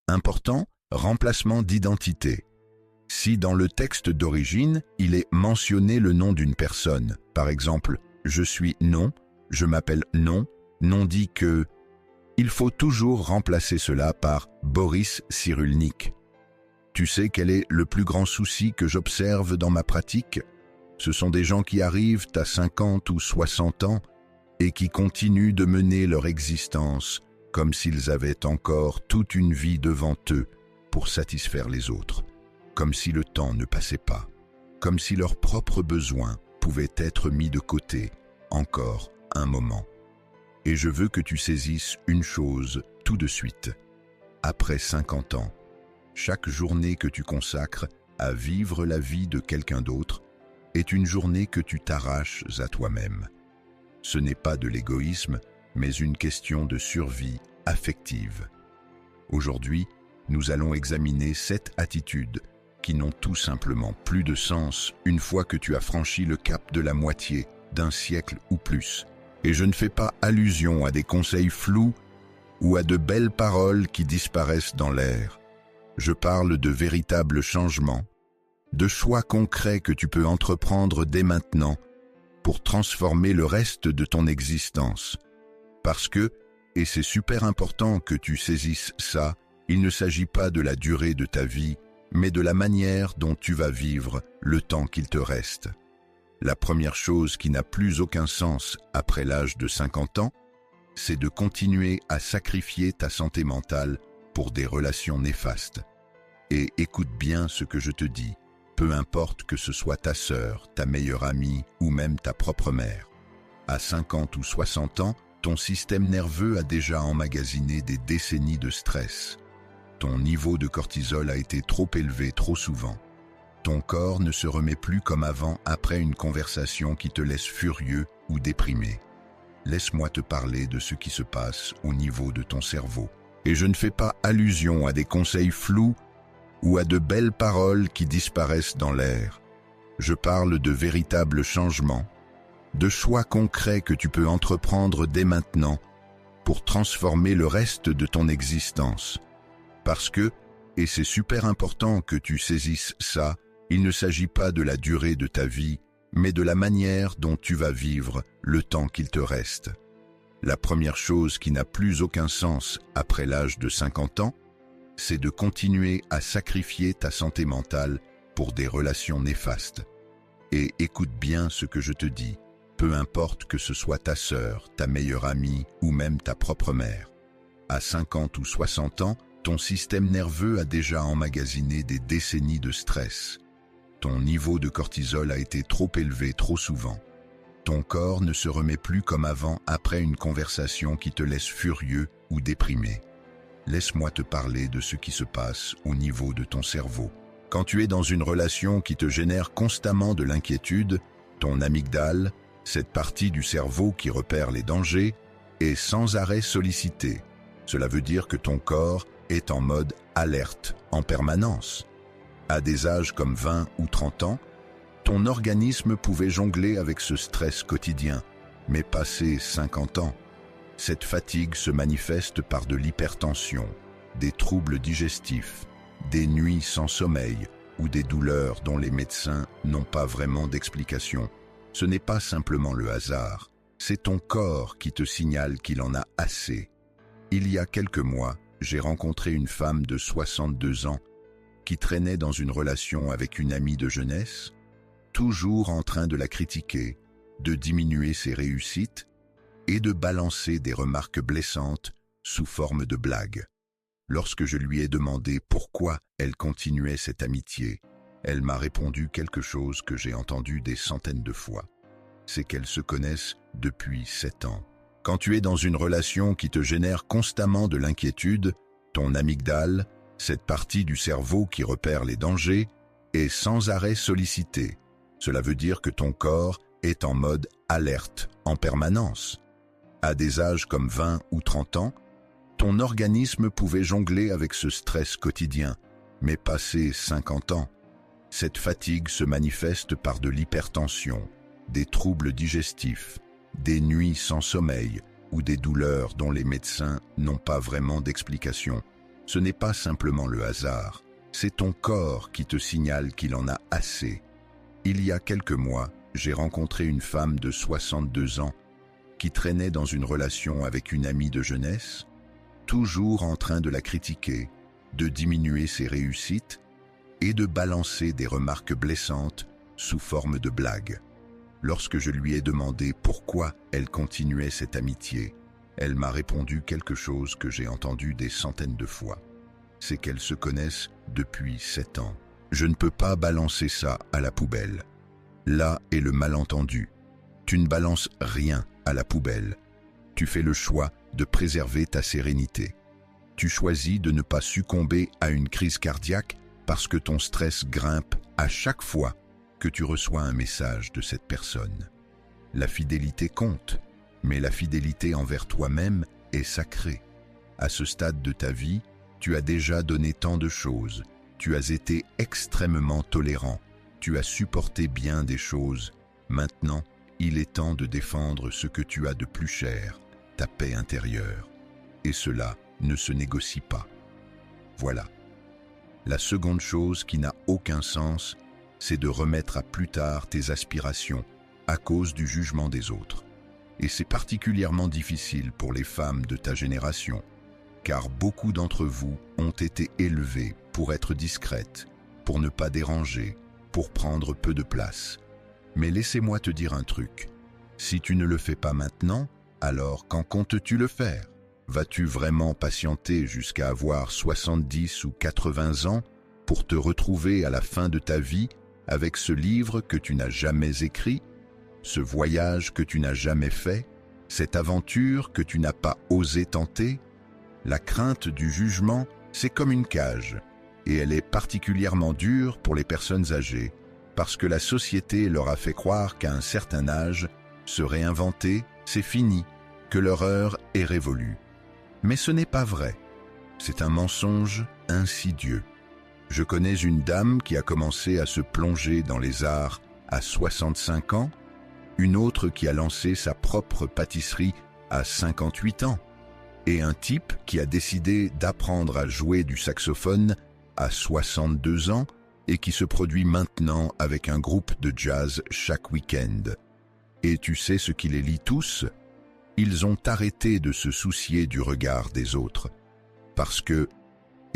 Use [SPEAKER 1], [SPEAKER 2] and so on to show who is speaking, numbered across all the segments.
[SPEAKER 1] Important, remplacement d'identité. Si dans le texte d'origine, il est mentionné le nom d'une personne, par exemple, je suis non, je m'appelle non, non dit que... Il faut toujours remplacer cela par Boris Cyrulnik. Tu sais quel est le plus grand souci que j'observe dans ma pratique? Ce sont des gens qui arrivent à 50 ou 60 ans et qui continuent de mener leur existence comme s'ils avaient encore toute une vie devant eux pour satisfaire les autres, comme si le temps ne passait pas, comme si leurs propres besoins pouvaient être mis de côté encore un moment. Et je veux que tu saisisses une chose tout de suite. Après 50 ans, chaque journée que tu consacres à vivre la vie de quelqu'un d'autre est une journée que tu t'arraches à toi-même. Ce n'est pas de l'égoïsme, mais une question de survie affective. Aujourd'hui, nous allons examiner 7 attitudes qui n'ont tout simplement plus de sens une fois que tu as franchi le cap de la moitié d'un siècle ou plus. Et je ne fais pas allusion à des conseils flous ou à de belles paroles qui disparaissent dans l'air. Je parle de véritables changements, de choix concrets que tu peux entreprendre dès maintenant pour transformer le reste de ton existence. Parce que, et c'est super important que tu saisisses ça, il ne s'agit pas de la durée de ta vie, mais de la manière dont tu vas vivre le temps qu'il te reste. La première chose qui n'a plus aucun sens après l'âge de 50 ans, c'est de continuer à sacrifier ta santé mentale pour des relations néfastes. Et écoute bien ce que je te dis, peu importe que ce soit ta sœur, ta meilleure amie ou même ta propre mère. À 50 ou 60 ans, ton système nerveux a déjà emmagasiné des décennies de stress. Ton niveau de cortisol a été trop élevé trop souvent. Ton corps ne se remet plus comme avant après une conversation qui te laisse furieux ou déprimé. Laisse-moi te parler de ce qui se passe au niveau de ton cerveau. Et je ne fais pas allusion à des conseils flous ou à de belles paroles qui disparaissent dans l'air. Je parle de véritables changements, de choix concrets que tu peux entreprendre dès maintenant pour transformer le reste de ton existence. Parce que, et c'est super important que tu saisisses ça, il ne s'agit pas de la durée de ta vie, mais de la manière dont tu vas vivre le temps qu'il te reste. La première chose qui n'a plus aucun sens après l'âge de 50 ans, c'est de continuer à sacrifier ta santé mentale pour des relations néfastes. Et écoute bien ce que je te dis, peu importe que ce soit ta sœur, ta meilleure amie ou même ta propre mère. À 50 ou 60 ans, ton système nerveux a déjà emmagasiné des décennies de stress. Ton niveau de cortisol a été trop élevé trop souvent. Ton corps ne se remet plus comme avant après une conversation qui te laisse furieux ou déprimé. Laisse-moi te parler de ce qui se passe au niveau de ton cerveau. Quand tu es dans une relation qui te génère constamment de l'inquiétude, ton amygdale, cette partie du cerveau qui repère les dangers, est sans arrêt sollicitée. Cela veut dire que ton corps est en mode alerte en permanence. À des âges comme 20 ou 30 ans, ton organisme pouvait jongler avec ce stress quotidien, mais passé 50 ans, cette fatigue se manifeste par de l'hypertension, des troubles digestifs, des nuits sans sommeil ou des douleurs dont les médecins n'ont pas vraiment d'explication. Ce n'est pas simplement le hasard, c'est ton corps qui te signale qu'il en a assez. Il y a quelques mois, j'ai rencontré une femme de 62 ans qui traînait dans une relation avec une amie de jeunesse, toujours en train de la critiquer, de diminuer ses réussites et de balancer des remarques blessantes sous forme de blagues. Lorsque je lui ai demandé pourquoi elle continuait cette amitié, elle m'a répondu quelque chose que j'ai entendu des centaines de fois. C'est qu'elles se connaissent depuis 7 ans. Quand tu es dans une relation qui te génère constamment de l'inquiétude, ton amygdale, cette partie du cerveau qui repère les dangers, est sans arrêt sollicitée. Cela veut dire que ton corps est en mode alerte en permanence. À des âges comme 20 ou 30 ans, ton organisme pouvait jongler avec ce stress quotidien, mais passé 50 ans, cette fatigue se manifeste par de l'hypertension, des troubles digestifs, des nuits sans sommeil ou des douleurs dont les médecins n'ont pas vraiment d'explication. Ce n'est pas simplement le hasard, c'est ton corps qui te signale qu'il en a assez. Il y a quelques mois, j'ai rencontré une femme de 62 ans qui traînait dans une relation avec une amie de jeunesse, toujours en train de la critiquer, de diminuer ses réussites et de balancer des remarques blessantes sous forme de blagues. Lorsque je lui ai demandé pourquoi elle continuait cette amitié, elle m'a répondu quelque chose que j'ai entendu des centaines de fois. C'est qu'elles se connaissent depuis 7 ans. Je ne peux pas balancer ça à la poubelle. Là est le malentendu. Tu ne balances rien à la poubelle. Tu fais le choix de préserver ta sérénité. Tu choisis de ne pas succomber à une crise cardiaque parce que ton stress grimpe à chaque fois que tu reçois un message de cette personne. La fidélité compte, mais la fidélité envers toi-même est sacrée. À ce stade de ta vie, tu as déjà donné tant de choses, tu as été extrêmement tolérant, tu as supporté bien des choses. Maintenant, il est temps de défendre ce que tu as de plus cher, ta paix intérieure. Et cela ne se négocie pas. Voilà. La seconde chose qui n'a aucun sens, c'est de remettre à plus tard tes aspirations à cause du jugement des autres. Et c'est particulièrement difficile pour les femmes de ta génération, car beaucoup d'entre vous ont été élevées pour être discrètes, pour ne pas déranger, pour prendre peu de place. Mais laissez-moi te dire un truc. Si tu ne le fais pas maintenant, alors quand comptes-tu le faire? Vas-tu vraiment patienter jusqu'à avoir 70 ou 80 ans pour te retrouver à la fin de ta vie avec ce livre que tu n'as jamais écrit, ce voyage que tu n'as jamais fait, cette aventure que tu n'as pas osé tenter? La crainte du jugement, c'est comme une cage, et elle est particulièrement dure pour les personnes âgées, parce que la société leur a fait croire qu'à un certain âge, se réinventer, c'est fini, que leur heure est révolue. Mais ce n'est pas vrai. C'est un mensonge insidieux. Je connais une dame qui a commencé à se plonger dans les arts à 65 ans, une autre qui a lancé sa propre pâtisserie à 58 ans, et un type qui a décidé d'apprendre à jouer du saxophone à 62 ans et qui se produit maintenant avec un groupe de jazz chaque week-end. Et tu sais ce qui les lie tous? Ils ont arrêté de se soucier du regard des autres. Parce que,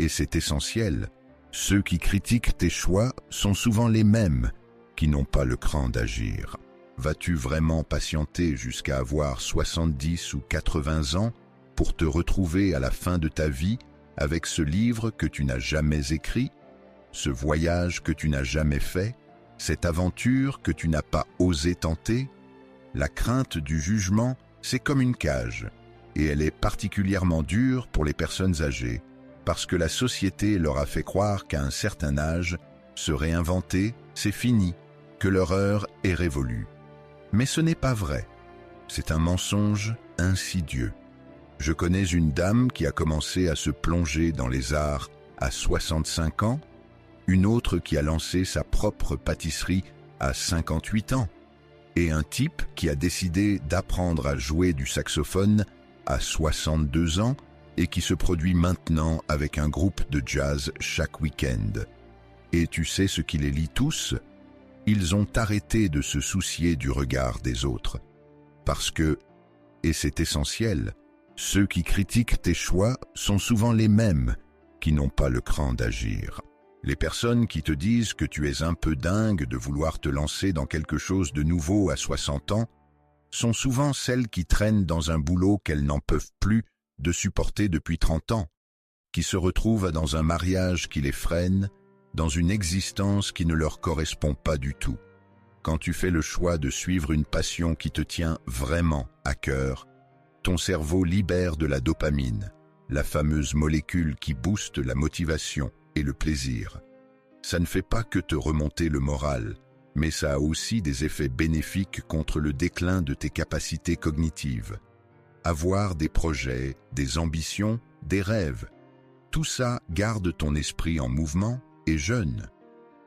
[SPEAKER 1] et c'est essentiel, ceux qui critiquent tes choix sont souvent les mêmes qui n'ont pas le cran d'agir. Vas-tu vraiment patienter jusqu'à avoir 70 ou 80 ans pour te retrouver à la fin de ta vie avec ce livre que tu n'as jamais écrit, ce voyage que tu n'as jamais fait, cette aventure que tu n'as pas osé tenter? La crainte du jugement, c'est comme une cage, et elle est particulièrement dure pour les personnes âgées, parce que la société leur a fait croire qu'à un certain âge, se réinventer, c'est fini, que leur heure est révolue. Mais ce n'est pas vrai. C'est un mensonge insidieux. Je connais une dame qui a commencé à se plonger dans les arts à 65 ans, une autre qui a lancé sa propre pâtisserie à 58 ans, et un type qui a décidé d'apprendre à jouer du saxophone à 62 ans et qui se produit maintenant avec un groupe de jazz chaque week-end. Et tu sais ce qui les lie tous? Ils ont arrêté de se soucier du regard des autres. Parce que, et c'est essentiel, ceux qui critiquent tes choix sont souvent les mêmes qui n'ont pas le cran d'agir. Les personnes qui te disent que tu es un peu dingue de vouloir te lancer dans quelque chose de nouveau à 60 ans sont souvent celles qui traînent dans un boulot qu'elles n'en peuvent plus de supporter depuis 30 ans, qui se retrouvent dans un mariage qui les freine, dans une existence qui ne leur correspond pas du tout. Quand tu fais le choix de suivre une passion qui te tient vraiment à cœur, ton cerveau libère de la dopamine, la fameuse molécule qui booste la motivation et le plaisir. Ça ne fait pas que te remonter le moral, mais ça a aussi des effets bénéfiques contre le déclin de tes capacités cognitives. Avoir des projets, des ambitions, des rêves, tout ça garde ton esprit en mouvement et jeune.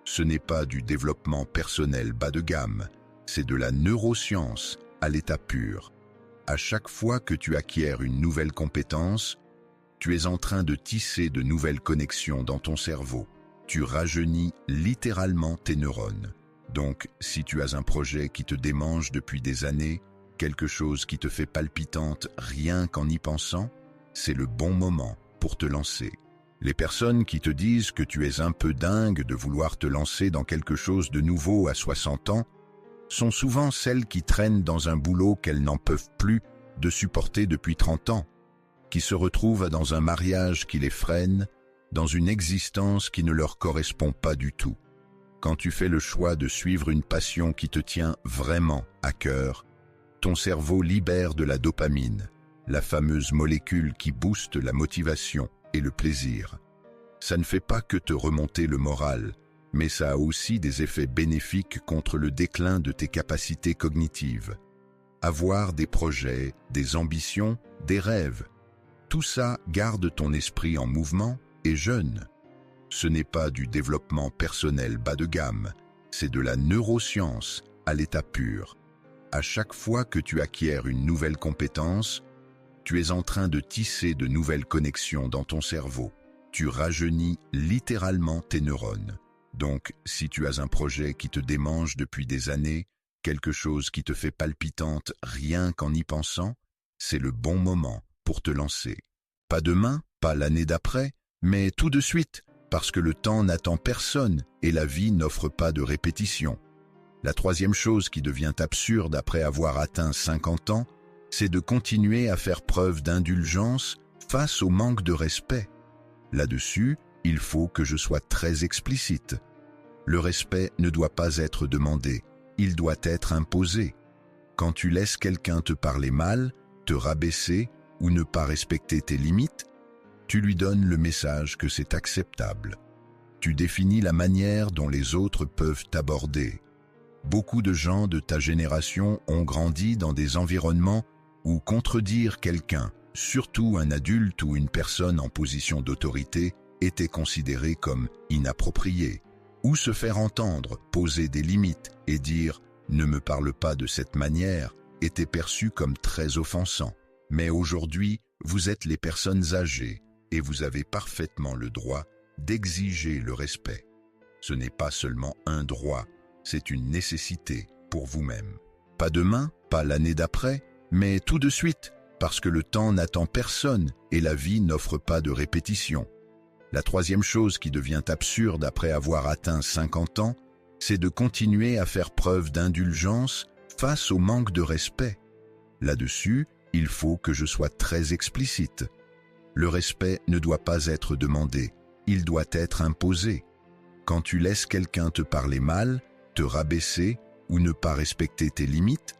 [SPEAKER 1] Ce n'est pas du développement personnel bas de gamme, c'est de la neuroscience à l'état pur. À chaque fois que tu acquiers une nouvelle compétence, Tu es en train de tisser de nouvelles connexions dans ton cerveau. Tu rajeunis littéralement tes neurones. Donc, si tu as un projet qui te démange depuis des années, quelque chose qui te fait palpitante rien qu'en y pensant, c'est le bon moment pour te lancer. Les personnes qui te disent que tu es un peu dingue de vouloir te lancer dans quelque chose de nouveau à 60 ans sont souvent celles qui traînent dans un boulot qu'elles n'en peuvent plus de supporter depuis 30 ans, qui se retrouvent dans un mariage qui les freine, dans une existence qui ne leur correspond pas du tout. Quand tu fais le choix de suivre une passion qui te tient vraiment à cœur, ton cerveau libère de la dopamine, la fameuse molécule qui booste la motivation et le plaisir. Ça ne fait pas que te remonter le moral, mais ça a aussi des effets bénéfiques contre le déclin de tes capacités cognitives. Avoir des projets, des ambitions, des rêves, tout ça garde ton esprit en mouvement et jeune. Ce n'est pas du développement personnel bas de gamme, c'est de la neuroscience à l'état pur. À chaque fois que tu acquiers une nouvelle compétence, tu es en train de tisser de nouvelles connexions dans ton cerveau. Tu rajeunis littéralement tes neurones. Donc, si tu as un projet qui te démange depuis des années, quelque chose qui te fait palpitante rien qu'en y pensant, c'est le bon moment pour te lancer. Pas demain, pas l'année d'après, mais tout de suite, parce que le temps n'attend personne et la vie n'offre pas de répétition. La troisième chose qui devient absurde après avoir atteint 50 ans, c'est de continuer à faire preuve d'indulgence face au manque de respect. Là-dessus, il faut que je sois très explicite. Le respect ne doit pas être demandé, il doit être imposé. Quand tu laisses quelqu'un te parler mal, te rabaisser ou ne pas respecter tes limites, tu lui donnes le message que c'est acceptable. Tu définis la manière dont les autres peuvent t'aborder. Beaucoup de gens de ta génération ont grandi dans des environnements où contredire quelqu'un, surtout un adulte ou une personne en position d'autorité, était considéré comme inapproprié. Ou se faire entendre, poser des limites et dire « ne me parle pas de cette manière » était perçu comme très offensant. Mais aujourd'hui, vous êtes les personnes âgées et vous avez parfaitement le droit d'exiger le respect. Ce n'est pas seulement un droit, c'est une nécessité pour vous-même. Pas demain, pas l'année d'après, mais tout de suite, parce que le temps n'attend personne et la vie n'offre pas de répétition. La troisième chose qui devient absurde après avoir atteint 50 ans, c'est de continuer à faire preuve d'indulgence face au manque de respect. Là-dessus, il faut que je sois très explicite. Le respect ne doit pas être demandé, il doit être imposé. Quand tu laisses quelqu'un te parler mal, te rabaisser ou ne pas respecter tes limites,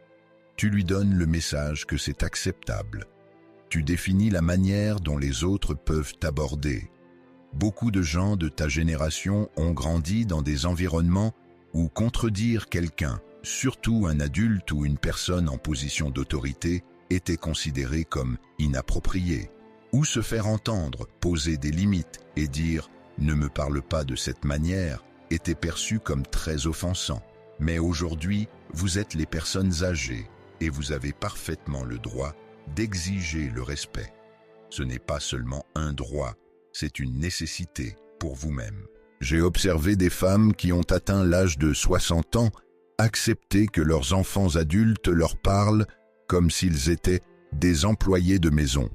[SPEAKER 1] tu lui donnes le message que c'est acceptable. Tu définis la manière dont les autres peuvent t'aborder. Beaucoup de gens de ta génération ont grandi dans des environnements où contredire quelqu'un, surtout un adulte ou une personne en position d'autorité, était considéré comme inapproprié. Ou se faire entendre, poser des limites et dire « ne me parle pas de cette manière » était perçu comme très offensant. Mais aujourd'hui, vous êtes les personnes âgées et vous avez parfaitement le droit d'exiger le respect. Ce n'est pas seulement un droit, c'est une nécessité pour vous-même. J'ai observé des femmes qui ont atteint l'âge de 60 ans accepter que leurs enfants adultes leur parlent comme s'ils étaient des employés de maison.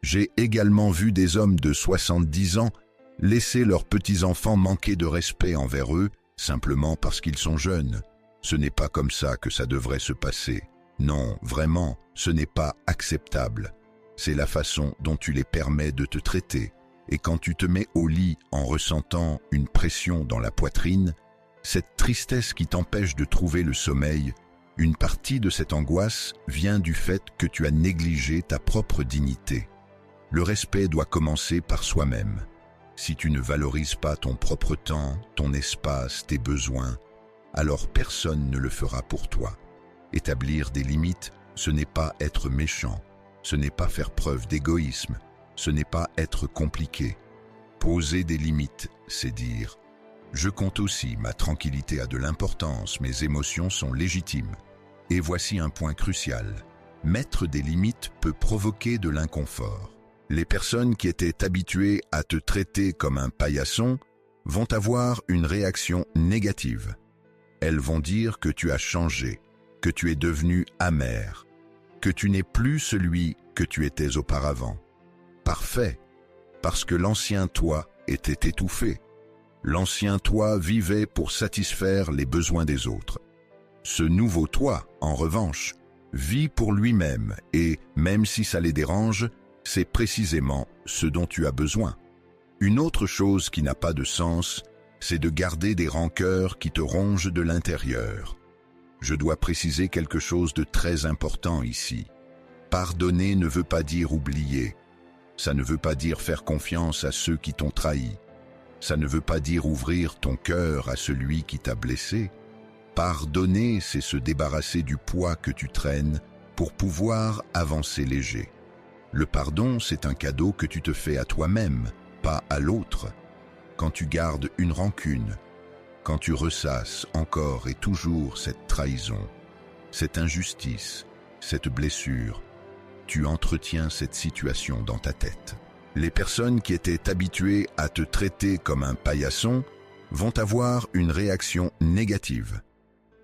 [SPEAKER 1] J'ai également vu des hommes de 70 ans laisser leurs petits-enfants manquer de respect envers eux simplement parce qu'ils sont jeunes. Ce n'est pas comme ça que ça devrait se passer. Non, vraiment, ce n'est pas acceptable. C'est la façon dont tu les permets de te traiter. Et quand tu te mets au lit en ressentant une pression dans la poitrine, cette tristesse qui t'empêche de trouver le sommeil, une partie de cette angoisse vient du fait que tu as négligé ta propre dignité. Le respect doit commencer par soi-même. Si tu ne valorises pas ton propre temps, ton espace, tes besoins, alors personne ne le fera pour toi. Établir des limites, ce n'est pas être méchant, ce n'est pas faire preuve d'égoïsme, ce n'est pas être compliqué. Poser des limites, c'est dire « Je compte aussi, ma tranquillité a de l'importance, mes émotions sont légitimes. » Et voici un point crucial. Mettre des limites peut provoquer de l'inconfort. Les personnes qui étaient habituées à te traiter comme un paillasson vont avoir une réaction négative. Elles vont dire que tu as changé, que tu es devenu amer, que tu n'es plus celui que tu étais auparavant. Parfait, parce que l'ancien toi était étouffé. L'ancien toi vivait pour satisfaire les besoins des autres. Ce nouveau toi, en revanche, vit pour lui-même et, même si ça les dérange, c'est précisément ce dont tu as besoin. Une autre chose qui n'a pas de sens, c'est de garder des rancœurs qui te rongent de l'intérieur. Je dois préciser quelque chose de très important ici. Pardonner ne veut pas dire oublier. Ça ne veut pas dire faire confiance à ceux qui t'ont trahi. Ça ne veut pas dire ouvrir ton cœur à celui qui t'a blessé. Pardonner, c'est se débarrasser du poids que tu traînes pour pouvoir avancer léger. Le pardon, c'est un cadeau que tu te fais à toi-même, pas à l'autre. Quand tu gardes une rancune, quand tu ressasses encore et toujours cette trahison, cette injustice, cette blessure, tu entretiens cette situation dans ta tête. Les personnes qui étaient habituées à te traiter comme un paillasson vont avoir une réaction négative.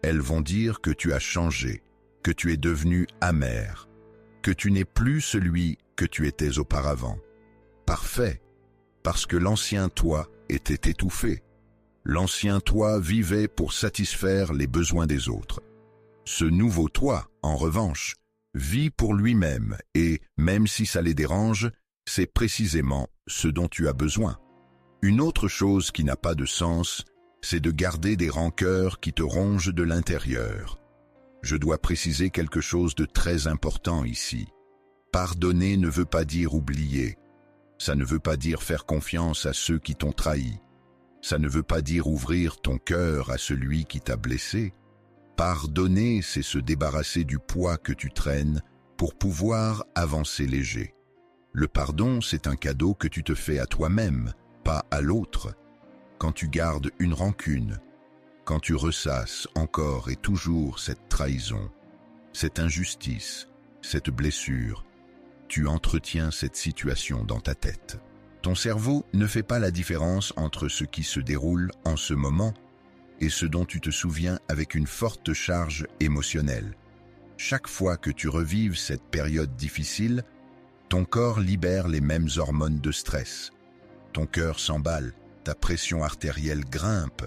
[SPEAKER 1] Elles vont dire que tu as changé, que tu es devenu amer, que tu n'es plus celui que tu étais auparavant. Parfait, parce que l'ancien toi était étouffé. L'ancien toi vivait pour satisfaire les besoins des autres. Ce nouveau toi, en revanche, vit pour lui-même et, même si ça les dérange, c'est précisément ce dont tu as besoin. Une autre chose qui n'a pas de sens, c'est de garder des rancœurs qui te rongent de l'intérieur. Je dois préciser quelque chose de très important ici. Pardonner ne veut pas dire oublier. Ça ne veut pas dire faire confiance à ceux qui t'ont trahi. Ça ne veut pas dire ouvrir ton cœur à celui qui t'a blessé. Pardonner, c'est se débarrasser du poids que tu traînes pour pouvoir avancer léger. Le pardon, c'est un cadeau que tu te fais à toi-même, pas à l'autre. Quand tu gardes une rancune, quand tu ressasses encore et toujours cette trahison, cette injustice, cette blessure, tu entretiens cette situation dans ta tête. Ton cerveau ne fait pas la différence entre ce qui se déroule en ce moment et ce dont tu te souviens avec une forte charge émotionnelle. Chaque fois que tu revives cette période difficile, ton corps libère les mêmes hormones de stress. Ton cœur s'emballe, ta pression artérielle grimpe.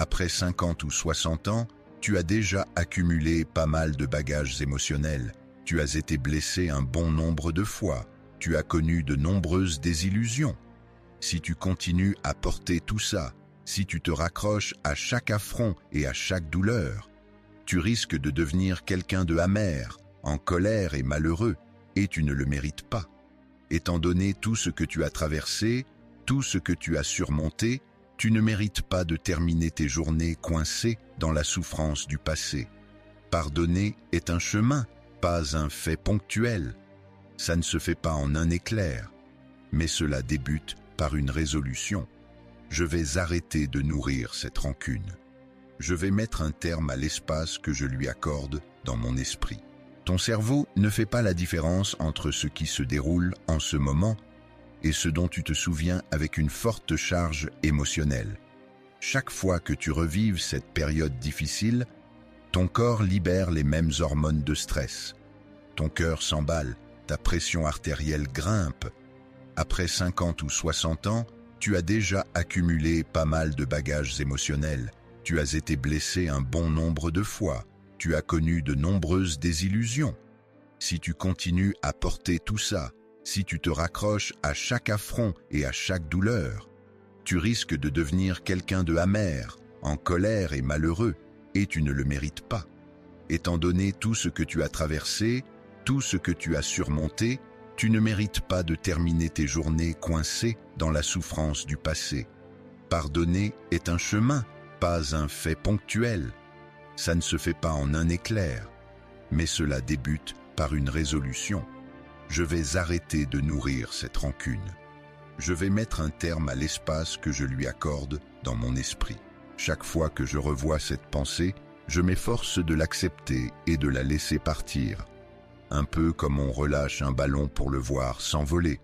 [SPEAKER 1] Après 50 ou 60 ans, tu as déjà accumulé pas mal de bagages émotionnels. Tu as été blessé un bon nombre de fois. Tu as connu de nombreuses désillusions. Si tu continues à porter tout ça, si tu te raccroches à chaque affront et à chaque douleur, tu risques de devenir quelqu'un de amer, en colère et malheureux, et tu ne le mérites pas. Étant donné tout ce que tu as traversé, tout ce que tu as surmonté, tu ne mérites pas de terminer tes journées coincées dans la souffrance du passé. Pardonner est un chemin, pas un fait ponctuel. Ça ne se fait pas en un éclair, mais cela débute par une résolution. Je vais arrêter de nourrir cette rancune. Je vais mettre un terme à l'espace que je lui accorde dans mon esprit. Ton cerveau ne fait pas la différence entre ce qui se déroule en ce moment et ce dont tu te souviens avec une forte charge émotionnelle. Chaque fois que tu revives cette période difficile, ton corps libère les mêmes hormones de stress. Ton cœur s'emballe, ta pression artérielle grimpe. Après 50 ou 60 ans, tu as déjà accumulé pas mal de bagages émotionnels. Tu as été blessé un bon nombre de fois. Tu as connu de nombreuses désillusions. Si tu continues à porter tout ça, si tu te raccroches à chaque affront et à chaque douleur, tu risques de devenir quelqu'un de amer, en colère et malheureux, et tu ne le mérites pas. Étant donné tout ce que tu as traversé, tout ce que tu as surmonté, tu ne mérites pas de terminer tes journées coincées dans la souffrance du passé. Pardonner est un chemin, pas un fait ponctuel. Ça ne se fait pas en un éclair, mais cela débute par une résolution. Je vais arrêter de nourrir cette rancune. Je vais mettre un terme à l'espace que je lui accorde dans mon esprit. Chaque fois que je revois cette pensée, je m'efforce de l'accepter et de la laisser partir. Un peu comme on relâche un ballon pour le voir s'envoler.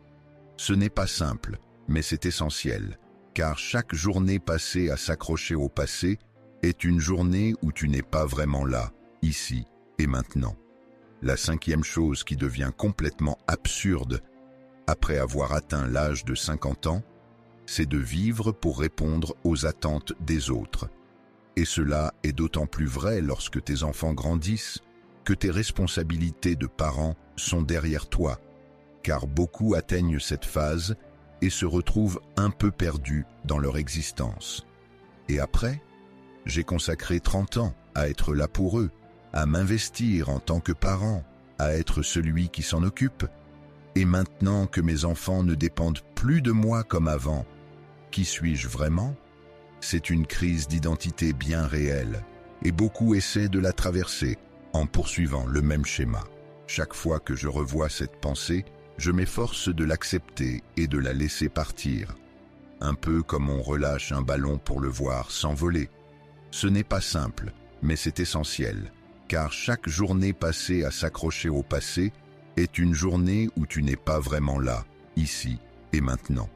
[SPEAKER 1] Ce n'est pas simple, mais c'est essentiel, car chaque journée passée à s'accrocher au passé est une journée où tu n'es pas vraiment là, ici et maintenant. La cinquième chose qui devient complètement absurde après avoir atteint l'âge de 50 ans, c'est de vivre pour répondre aux attentes des autres. Et cela est d'autant plus vrai lorsque tes enfants grandissent, que tes responsabilités de parents sont derrière toi, car beaucoup atteignent cette phase et se retrouvent un peu perdus dans leur existence. Et après, j'ai consacré 30 ans à être là pour eux, à m'investir en tant que parent, à être celui qui s'en occupe. Et maintenant que mes enfants ne dépendent plus de moi comme avant, qui suis-je vraiment ? C'est une crise d'identité bien réelle, et beaucoup essaient de la traverser en poursuivant le même schéma. Chaque fois que je revois cette pensée, je m'efforce de l'accepter et de la laisser partir. Un peu comme on relâche un ballon pour le voir s'envoler. Ce n'est pas simple, mais c'est essentiel, car chaque journée passée à s'accrocher au passé est une journée où tu n'es pas vraiment là, ici et maintenant.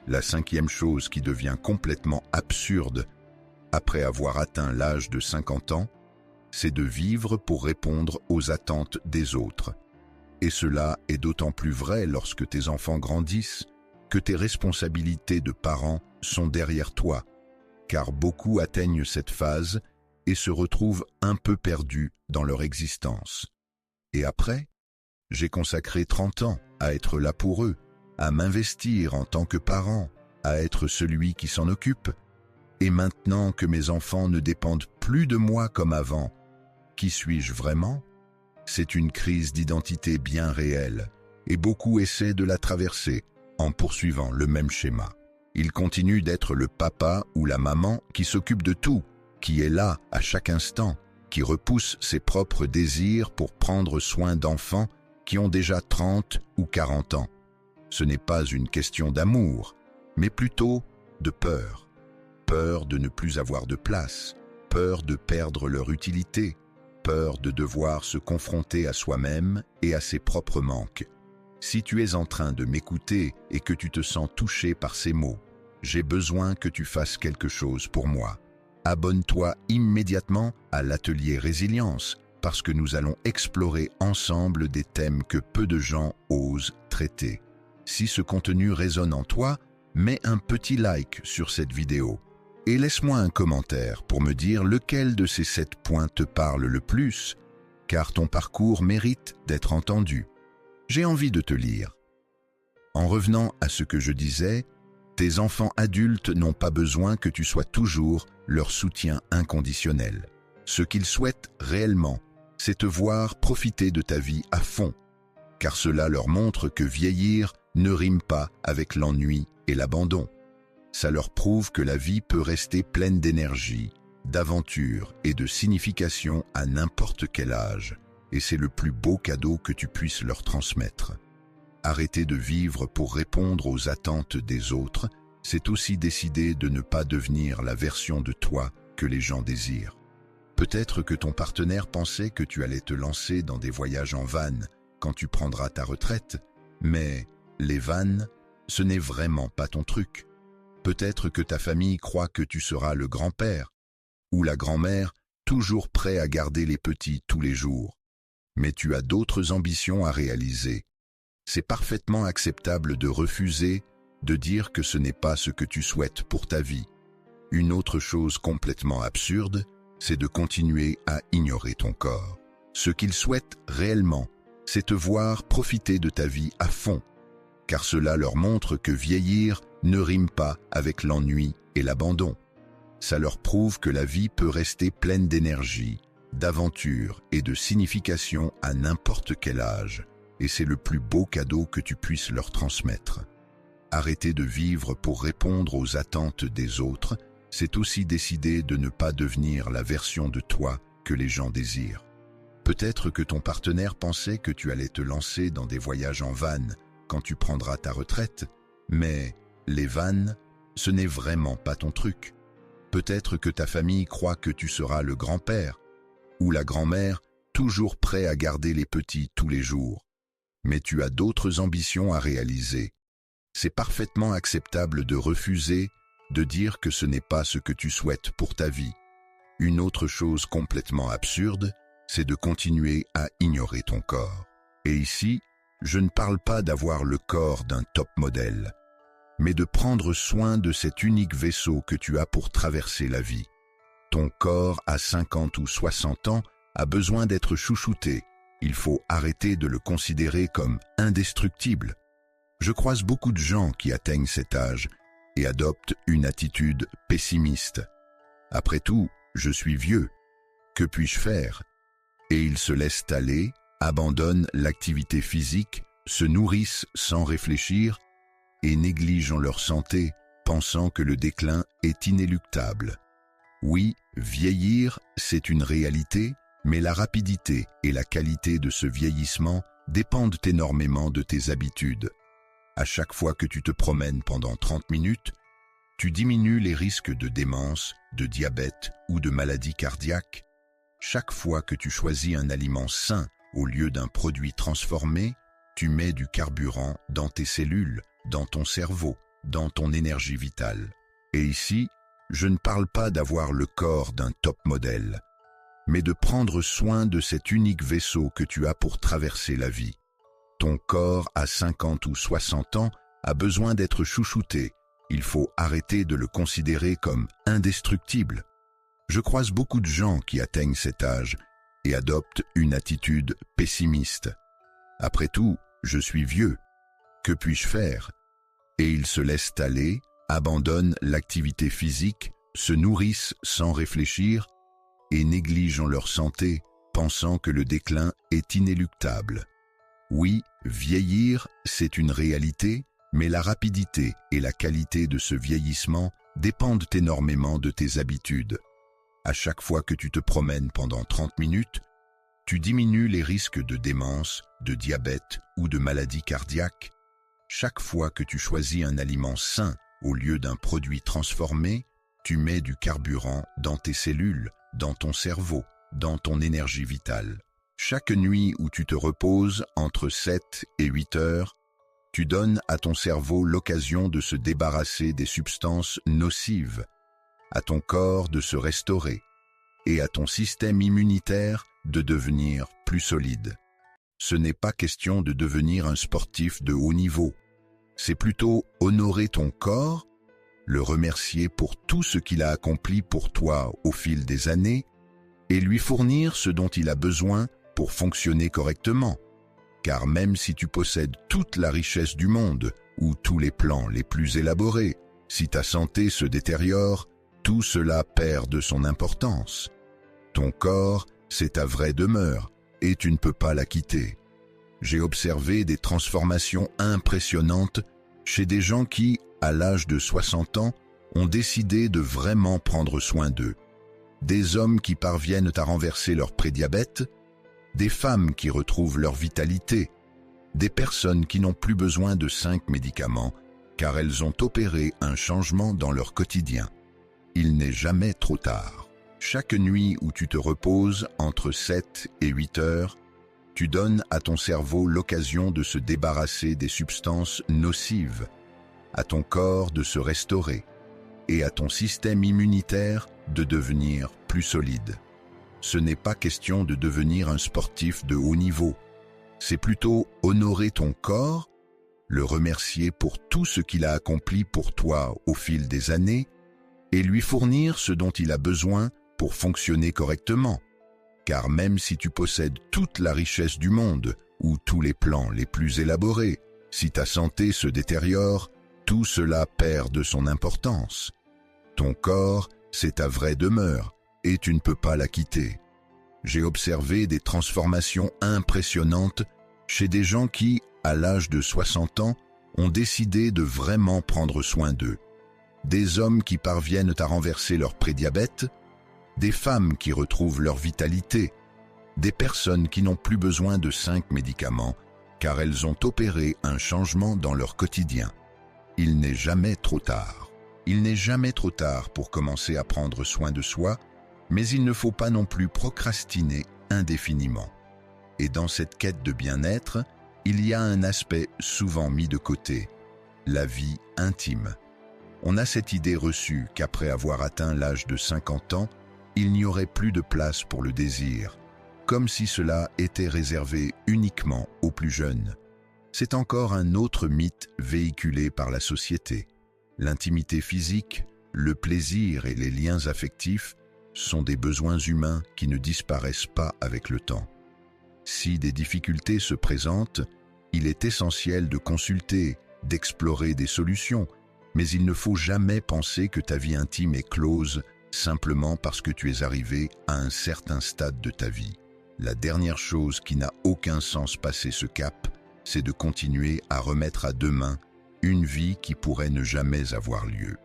[SPEAKER 1] La cinquième chose qui devient complètement absurde après avoir atteint l'âge de 50 ans, c'est de vivre pour répondre aux attentes des autres. Et cela est d'autant plus vrai lorsque tes enfants grandissent, que tes responsabilités de parents sont derrière toi, car beaucoup atteignent cette phase et se retrouvent un peu perdus dans leur existence. Et après, j'ai consacré 30 ans à être là pour eux, à m'investir en tant que parent, à être celui qui s'en occupe. Et maintenant que mes enfants ne dépendent plus de moi comme avant, qui suis-je vraiment ? C'est une crise d'identité bien réelle, et beaucoup essaient de la traverser en poursuivant le même schéma. Ils continuent d'être le papa ou la maman qui s'occupe de tout, qui est là à chaque instant, qui repousse ses propres désirs pour prendre soin d'enfants qui ont déjà 30 ou 40 ans. Ce n'est pas une question d'amour, mais plutôt de peur. Peur de ne plus avoir de place, peur de perdre leur utilité, peur de devoir se confronter à soi-même et à ses propres manques. Si tu es en train de m'écouter et que tu te sens touché par ces mots, j'ai besoin que tu fasses quelque chose pour moi. Abonne-toi immédiatement à l'atelier Résilience, parce que nous allons explorer ensemble des thèmes que peu de gens osent traiter. Si ce contenu résonne en toi, mets un petit like sur cette vidéo et laisse-moi un commentaire pour me dire lequel de ces 7 points te parle le plus, car ton parcours mérite d'être entendu. J'ai envie de te lire. En revenant à ce que je disais, tes enfants adultes n'ont pas besoin que tu sois toujours leur soutien inconditionnel. Ce qu'ils souhaitent réellement, c'est te voir profiter de ta vie à fond, car cela leur montre que vieillir ne rime pas avec l'ennui et l'abandon. Ça leur prouve que la vie peut rester pleine d'énergie, d'aventure et de signification à n'importe quel âge, et c'est le plus beau cadeau que tu puisses leur transmettre. Arrêter de vivre pour répondre aux attentes des autres, c'est aussi décider de ne pas devenir la version de toi que les gens désirent. Peut-être que ton partenaire pensait que tu allais te lancer dans des voyages en van quand tu prendras ta retraite, mais les vannes, ce n'est vraiment pas ton truc. Peut-être que ta famille croit que tu seras le grand-père ou la grand-mère, toujours prêt à garder les petits tous les jours. Mais tu as d'autres ambitions à réaliser. C'est parfaitement acceptable de refuser, de dire que ce n'est pas ce que tu souhaites pour ta vie. Une autre chose complètement absurde, c'est de continuer à ignorer ton corps. Ce qu'il souhaite réellement, c'est te voir profiter de ta vie à fond, car cela leur montre que vieillir ne rime pas avec l'ennui et l'abandon. Ça leur prouve que la vie peut rester pleine d'énergie, d'aventure et de signification à n'importe quel âge, et c'est le plus beau cadeau que tu puisses leur transmettre. Arrêter de vivre pour répondre aux attentes des autres, c'est aussi décider de ne pas devenir la version de toi que les gens désirent. Peut-être que ton partenaire pensait que tu allais te lancer dans des voyages en van quand tu prendras ta retraite, mais les vannes, ce n'est vraiment pas ton truc. Peut-être que ta famille croit que tu seras le grand-père ou la grand-mère, toujours prêt à garder les petits tous les jours. Mais tu as d'autres ambitions à réaliser. C'est parfaitement acceptable de refuser, de dire que ce n'est pas ce que tu souhaites pour ta vie. Une autre chose complètement absurde, c'est de continuer à ignorer ton corps. Et ici, je ne parle pas d'avoir le corps d'un top modèle, mais de prendre soin de cet unique vaisseau que tu as pour traverser la vie. Ton corps à 50 ou 60 ans a besoin d'être chouchouté. Il faut arrêter de le considérer comme indestructible. Je croise beaucoup de gens qui atteignent cet âge et adoptent une attitude pessimiste. Après tout, je suis vieux. Que puis-je faire? Et ils se laissent aller, abandonnent l'activité physique, se nourrissent sans réfléchir et négligent leur santé, pensant que le déclin est inéluctable. Oui, vieillir, c'est une réalité, mais la rapidité et la qualité de ce vieillissement dépendent énormément de tes habitudes. À chaque fois que tu te promènes pendant 30 minutes, tu diminues les risques de démence, de diabète ou de maladie cardiaque. Chaque fois que tu choisis un aliment sain au lieu d'un produit transformé, tu mets du carburant dans tes cellules, dans ton cerveau, dans ton énergie vitale. Et ici, je ne parle pas d'avoir le corps d'un top modèle, mais de prendre soin de cet unique vaisseau que tu as pour traverser la vie. Ton corps à 50 ou 60 ans a besoin d'être chouchouté. Il faut arrêter de le considérer comme indestructible. Je croise beaucoup de gens qui atteignent cet âge et adoptent une attitude pessimiste. Après tout, je suis vieux. Que puis-je faire? Et ils se laissent aller, abandonnent l'activité physique, se nourrissent sans réfléchir et négligent leur santé, pensant que le déclin est inéluctable. Oui, vieillir, c'est une réalité, mais la rapidité et la qualité de ce vieillissement dépendent énormément de tes habitudes. À chaque fois que tu te promènes pendant 30 minutes, tu diminues les risques de démence, de diabète ou de maladie cardiaque. Chaque fois que tu choisis un aliment sain au lieu d'un produit transformé, tu mets du carburant dans tes cellules, dans ton cerveau, dans ton énergie vitale. Chaque nuit où tu te reposes entre 7 et 8 heures, tu donnes à ton cerveau l'occasion de se débarrasser des substances nocives, à ton corps de se restaurer et à ton système immunitaire de devenir plus solide. Ce n'est pas question de devenir un sportif de haut niveau. C'est plutôt honorer ton corps, le remercier pour tout ce qu'il a accompli pour toi au fil des années et lui fournir ce dont il a besoin pour fonctionner correctement. Car même si tu possèdes toute la richesse du monde ou tous les plans les plus élaborés, si ta santé se détériore, tout cela perd de son importance. Ton corps, c'est ta vraie demeure et tu ne peux pas la quitter. J'ai observé des transformations impressionnantes chez des gens qui, à l'âge de 60 ans, ont décidé de vraiment prendre soin d'eux. Des hommes qui parviennent à renverser leur prédiabète, des femmes qui retrouvent leur vitalité, des personnes qui n'ont plus besoin de 5 médicaments car elles ont opéré un changement dans leur quotidien. Il n'est jamais trop tard. Chaque nuit où tu te reposes entre 7 et 8 heures, tu donnes à ton cerveau l'occasion de se débarrasser des substances nocives, à ton corps de se restaurer et à ton système immunitaire de devenir plus solide. Ce n'est pas question de devenir un sportif de haut niveau. C'est plutôt honorer ton corps, le remercier pour tout ce qu'il a accompli pour toi au fil des années et lui fournir ce dont il a besoin pour fonctionner correctement. Car même si tu possèdes toute la richesse du monde ou tous les plans les plus élaborés, si ta santé se détériore, tout cela perd de son importance. Ton corps, c'est ta vraie demeure et tu ne peux pas la quitter. J'ai observé des transformations impressionnantes chez des gens qui, à l'âge de 60 ans, ont décidé de vraiment prendre soin d'eux. Des hommes qui parviennent à renverser leur prédiabète, des femmes qui retrouvent leur vitalité, des personnes qui n'ont plus besoin de 5 médicaments car elles ont opéré un changement dans leur quotidien. Il n'est jamais trop tard. Il n'est jamais trop tard pour commencer à prendre soin de soi, mais il ne faut pas non plus procrastiner indéfiniment. Et dans cette quête de bien-être, il y a un aspect souvent mis de côté, la vie intime. On a cette idée reçue qu'après avoir atteint l'âge de 50 ans, il n'y aurait plus de place pour le désir, comme si cela était réservé uniquement aux plus jeunes. C'est encore un autre mythe véhiculé par la société. L'intimité physique, le plaisir et les liens affectifs sont des besoins humains qui ne disparaissent pas avec le temps. Si des difficultés se présentent, il est essentiel de consulter, d'explorer des solutions, mais il ne faut jamais penser que ta vie intime est close simplement parce que tu es arrivé à un certain stade de ta vie. La dernière chose qui n'a aucun sens passer ce cap, c'est de continuer à remettre à demain une vie qui pourrait ne jamais avoir lieu.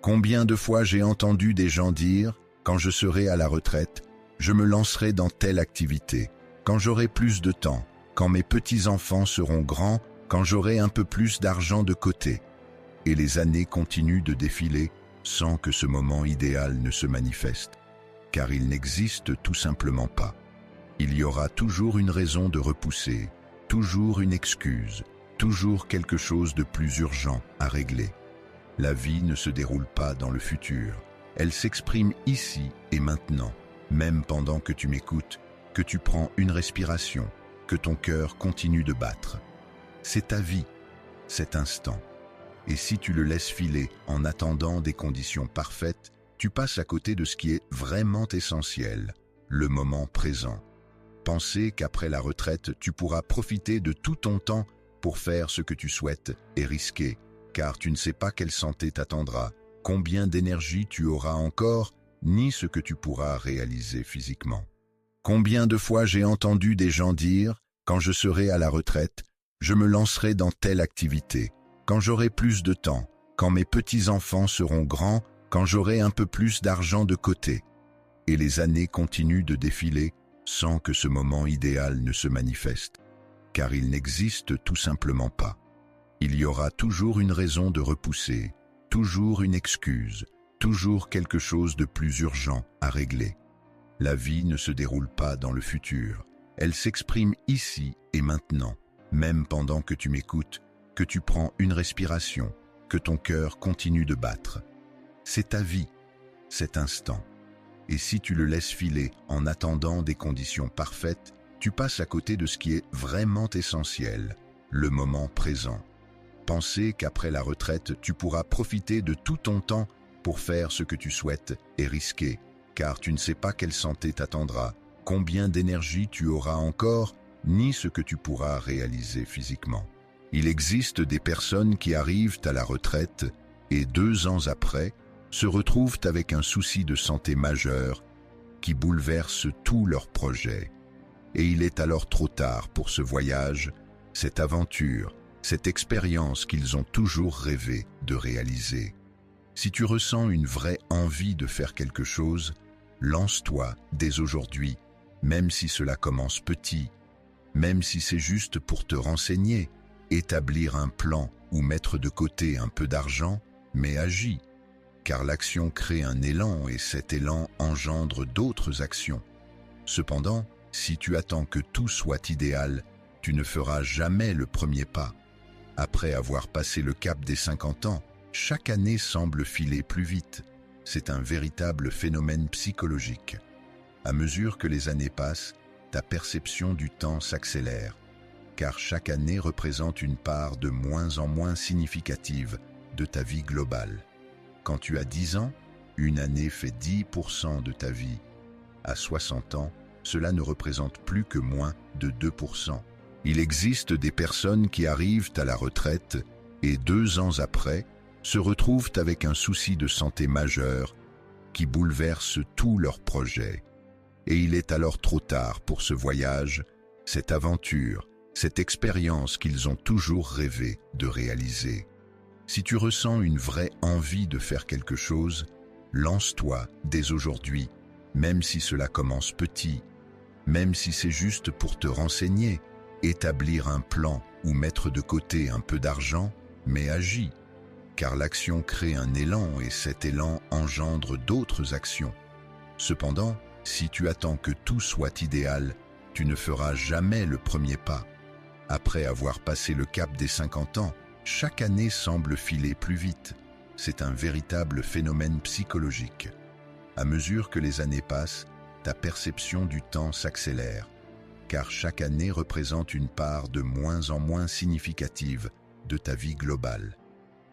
[SPEAKER 1] Combien de fois j'ai entendu des gens dire « Quand je serai à la retraite, je me lancerai dans telle activité, quand j'aurai plus de temps, quand mes petits-enfants seront grands, quand j'aurai un peu plus d'argent de côté. » Et les années continuent de défiler sans que ce moment idéal ne se manifeste, car il n'existe tout simplement pas. Il y aura toujours une raison de repousser, toujours une excuse, toujours quelque chose de plus urgent à régler. La vie ne se déroule pas dans le futur, elle s'exprime ici et maintenant, même pendant que tu m'écoutes, que tu prends une respiration, que ton cœur continue de battre. C'est ta vie, cet instant. Et si tu le laisses filer en attendant des conditions parfaites, tu passes à côté de ce qui est vraiment essentiel, le moment présent. Penser qu'après la retraite, tu pourras profiter de tout ton temps pour faire ce que tu souhaites est risqué, car tu ne sais pas quelle santé t'attendra, combien d'énergie tu auras encore, ni ce que tu pourras réaliser physiquement. Combien de fois j'ai entendu des gens dire « Quand je serai à la retraite, je me lancerai dans telle activité, quand j'aurai plus de temps, quand mes petits-enfants seront grands, quand j'aurai un peu plus d'argent de côté. » Et les années continuent de défiler sans que ce moment idéal ne se manifeste, car il n'existe tout simplement pas. Il y aura toujours une raison de repousser, toujours une excuse, toujours quelque chose de plus urgent à régler. La vie ne se déroule pas dans le futur, elle s'exprime ici et maintenant, même pendant que tu m'écoutes, que tu prends une respiration, que ton cœur continue de battre. C'est ta vie, cet instant. Et si tu le laisses filer en attendant des conditions parfaites, tu passes à côté de ce qui est vraiment essentiel, le moment présent. Penser qu'après la retraite, tu pourras profiter de tout ton temps pour faire ce que tu souhaites est risqué, car tu ne sais pas quelle santé t'attendra, combien d'énergie tu auras encore, ni ce que tu pourras réaliser physiquement. Il existe des personnes qui arrivent à la retraite et 2 ans après, se retrouvent avec un souci de santé majeur qui bouleverse tous leurs projets. Et il est alors trop tard pour ce voyage, cette aventure, cette expérience qu'ils ont toujours rêvé de réaliser. Si tu ressens une vraie envie de faire quelque chose, lance-toi dès aujourd'hui, même si cela commence petit, même si c'est juste pour te renseigner, établir un plan ou mettre de côté un peu d'argent, mais agis. Car l'action crée un élan et cet élan engendre d'autres actions. Cependant, si tu attends que tout soit idéal, tu ne feras jamais le premier pas. Après avoir passé le cap des 50 ans, chaque année semble filer plus vite. C'est un véritable phénomène psychologique. À mesure que les années passent, ta perception du temps s'accélère, car chaque année représente une part de moins en moins significative de ta vie globale. Quand tu as 10 ans, une année fait 10% de ta vie. À 60 ans, cela ne représente plus que moins de 2%. Il existe des personnes qui arrivent à la retraite et 2 ans après, se retrouvent avec un souci de santé majeur qui bouleverse tous leurs projets. Et il est alors trop tard pour ce voyage, cette aventure, cette expérience qu'ils ont toujours rêvé de réaliser. Si tu ressens une vraie envie de faire quelque chose, lance-toi dès aujourd'hui, même si cela commence petit, même si c'est juste pour te renseigner, établir un plan ou mettre de côté un peu d'argent, mais agis, car l'action crée un élan et cet élan engendre d'autres actions. Cependant, si tu attends que tout soit idéal, tu ne feras jamais le premier pas. Après avoir passé le cap des 50 ans, chaque année semble filer plus vite. C'est un véritable phénomène psychologique. À mesure que les années passent, ta perception du temps s'accélère, car chaque année représente une part de moins en moins significative de ta vie globale.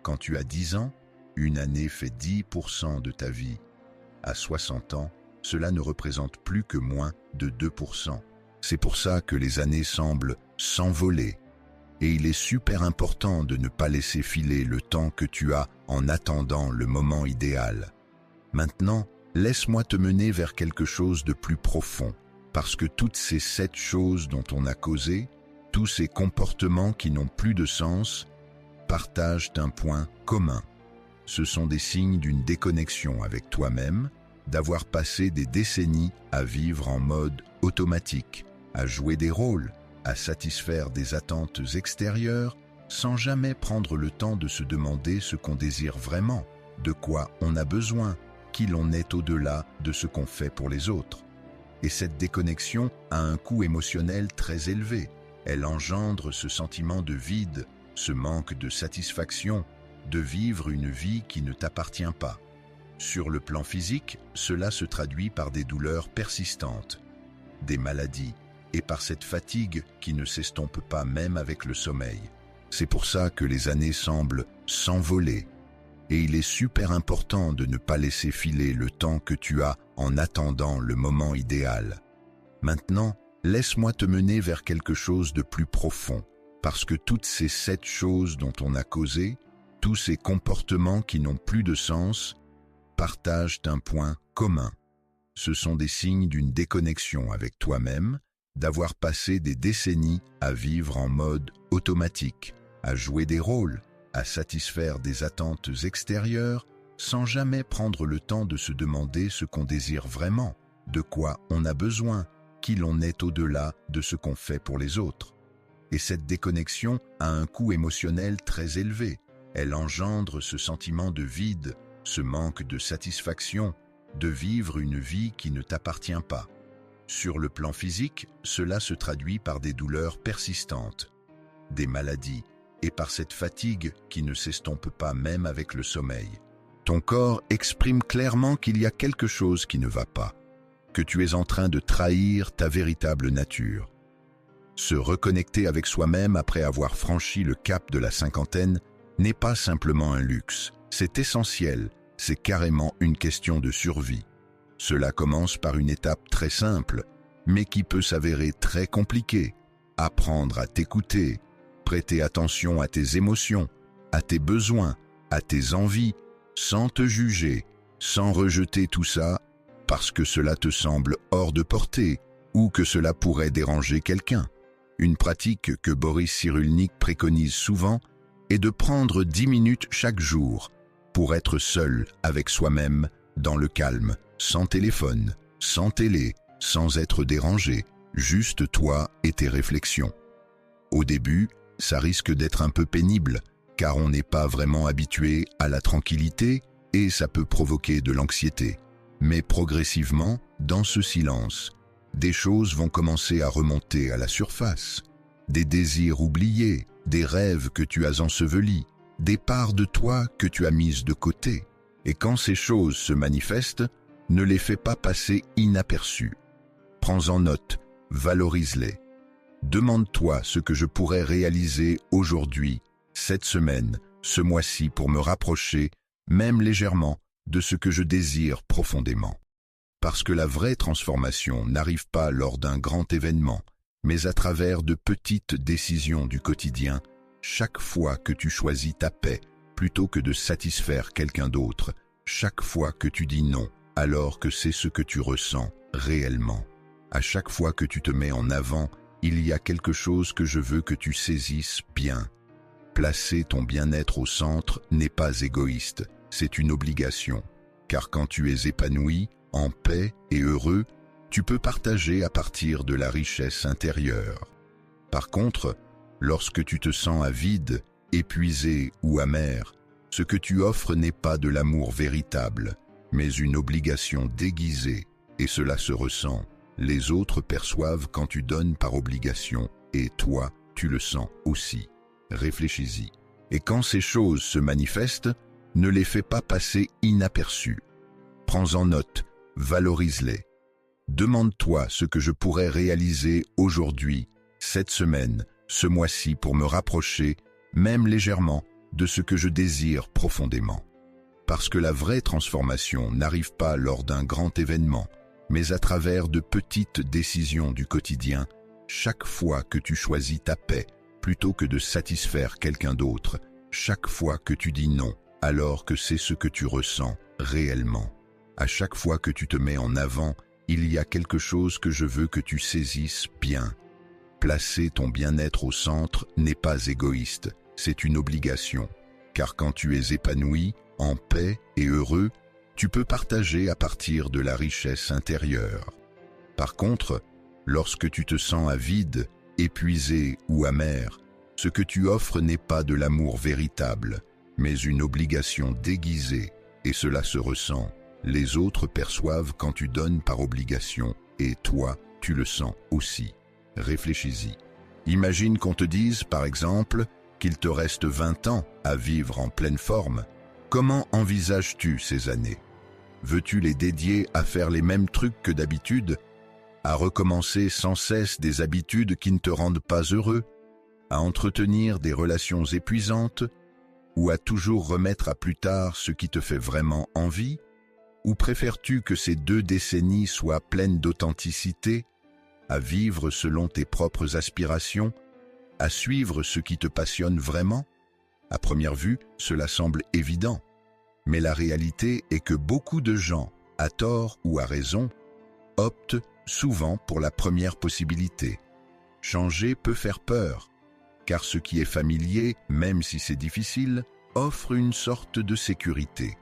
[SPEAKER 1] Quand tu as 10 ans, une année fait 10% de ta vie. À 60 ans, cela ne représente plus que moins de 2%. C'est pour ça que les années semblent s'envoler. Et il est super important de ne pas laisser filer le temps que tu as en attendant le moment idéal. Maintenant, laisse-moi te mener vers quelque chose de plus profond, parce que toutes ces 7 choses dont on a causé, tous ces comportements qui n'ont plus de sens, partagent un point commun. Ce sont des signes d'une déconnexion avec toi-même, d'avoir passé des décennies à vivre en mode automatique, à jouer des rôles, à satisfaire des attentes extérieures, sans jamais prendre le temps de se demander ce qu'on désire vraiment, de quoi on a besoin, qui l'on est au-delà de ce qu'on fait pour les autres. Et cette déconnexion a un coût émotionnel très élevé. Elle engendre ce sentiment de vide, ce manque de satisfaction, de vivre une vie qui ne t'appartient pas. Sur le plan physique, cela se traduit par des douleurs persistantes, des maladies, et par cette fatigue qui ne s'estompe pas même avec le sommeil. C'est pour ça que les années semblent s'envoler. Et il est super important de ne pas laisser filer le temps que tu as en attendant le moment idéal. Maintenant, laisse-moi te mener vers quelque chose de plus profond, parce que toutes ces 7 choses dont on a causé, tous ces comportements qui n'ont plus de sens, partagent un point commun. Ce sont des signes d'une déconnexion avec toi-même, d'avoir passé des décennies à vivre en mode automatique, à jouer des rôles, à satisfaire des attentes extérieures, sans jamais prendre le temps de se demander ce qu'on désire vraiment, de quoi on a besoin, qui l'on est au-delà de ce qu'on fait pour les autres. Et cette déconnexion a un coût émotionnel très élevé. Elle engendre ce sentiment de vide, ce manque de satisfaction, de vivre une vie qui ne t'appartient pas. Sur le plan physique, cela se traduit par des douleurs persistantes, des maladies, et par cette fatigue qui ne s'estompe pas même avec le sommeil. Ton corps exprime clairement qu'il y a quelque chose qui ne va pas, que tu es en train de trahir ta véritable nature. Se reconnecter avec soi-même après avoir franchi le cap de la cinquantaine n'est pas simplement un luxe, c'est essentiel, c'est carrément une question de survie. Cela commence par une étape très simple, mais qui peut s'avérer très compliquée. Apprendre à t'écouter, prêter attention à tes émotions, à tes besoins, à tes envies, sans te juger, sans rejeter tout ça parce que cela te semble hors de portée ou que cela pourrait déranger quelqu'un. Une pratique que Boris Cyrulnik préconise souvent est de prendre 10 minutes chaque jour pour être seul avec soi-même dans le calme, sans téléphone, sans télé, sans être dérangé, juste toi et tes réflexions. Au début, ça risque d'être un peu pénible, car on n'est pas vraiment habitué à la tranquillité et ça peut provoquer de l'anxiété. Mais progressivement, dans ce silence, des choses vont commencer à remonter à la surface. Des désirs oubliés, des rêves que tu as ensevelis, des parts de toi que tu as mises de côté. Et quand ces choses se manifestent, ne les fais pas passer inaperçues. Prends-en note, valorise-les. Demande-toi ce que je pourrais réaliser aujourd'hui, cette semaine, ce mois-ci pour me rapprocher, même légèrement, de ce que je désire profondément. Parce que la vraie transformation n'arrive pas lors d'un grand événement, mais à travers de petites décisions du quotidien, chaque fois que tu choisis ta paix plutôt que de satisfaire quelqu'un d'autre, chaque fois que tu dis non alors que c'est ce que tu ressens réellement. À chaque fois que tu te mets en avant, il y a quelque chose que je veux que tu saisisses bien. Placer ton bien-être au centre n'est pas égoïste, c'est une obligation. Car quand tu es épanoui, en paix et heureux, tu peux partager à partir de la richesse intérieure. Par contre, lorsque tu te sens à vide, épuisé ou amer, ce que tu offres n'est pas de l'amour véritable, mais une obligation déguisée, et cela se ressent. Les autres perçoivent quand tu donnes par obligation, et toi, tu le sens aussi. Réfléchis-y. Et quand ces choses se manifestent, ne les fais pas passer inaperçues. Prends-en note, valorise-les. Demande-toi ce que je pourrais réaliser aujourd'hui, cette semaine, ce mois-ci pour me rapprocher, même légèrement, de ce que je désire profondément. Parce que la vraie transformation n'arrive pas lors d'un grand événement, mais à travers de petites décisions du quotidien, chaque fois que tu choisis ta paix, plutôt que de satisfaire quelqu'un d'autre, chaque fois que tu dis non, alors que c'est ce que tu ressens réellement. À chaque fois que tu te mets en avant, il y a quelque chose que je veux que tu saisisses bien. Placer ton bien-être au centre n'est pas égoïste, c'est une obligation. Car quand tu es épanoui, en paix et heureux, tu peux partager à partir de la richesse intérieure. Par contre, lorsque tu te sens avide, épuisé ou amer, ce que tu offres n'est pas de l'amour véritable, mais une obligation déguisée, et cela se ressent. Les autres perçoivent quand tu donnes par obligation, et toi, tu le sens aussi. Réfléchis-y. Imagine qu'on te dise, par exemple, qu'il te reste 20 ans à vivre en pleine forme. Comment envisages-tu ces années? Veux-tu les dédier à faire les mêmes trucs que d'habitude, à recommencer sans cesse des habitudes qui ne te rendent pas heureux, à entretenir des relations épuisantes, ou à toujours remettre à plus tard ce qui te fait vraiment envie? Ou préfères-tu que ces 2 décennies soient pleines d'authenticité, à vivre selon tes propres aspirations, à suivre ce qui te passionne vraiment? À première vue, cela semble évident, mais la réalité est que beaucoup de gens, à tort ou à raison, optent souvent pour la première possibilité. Changer peut faire peur, car ce qui est familier, même si c'est difficile, offre une sorte de sécurité.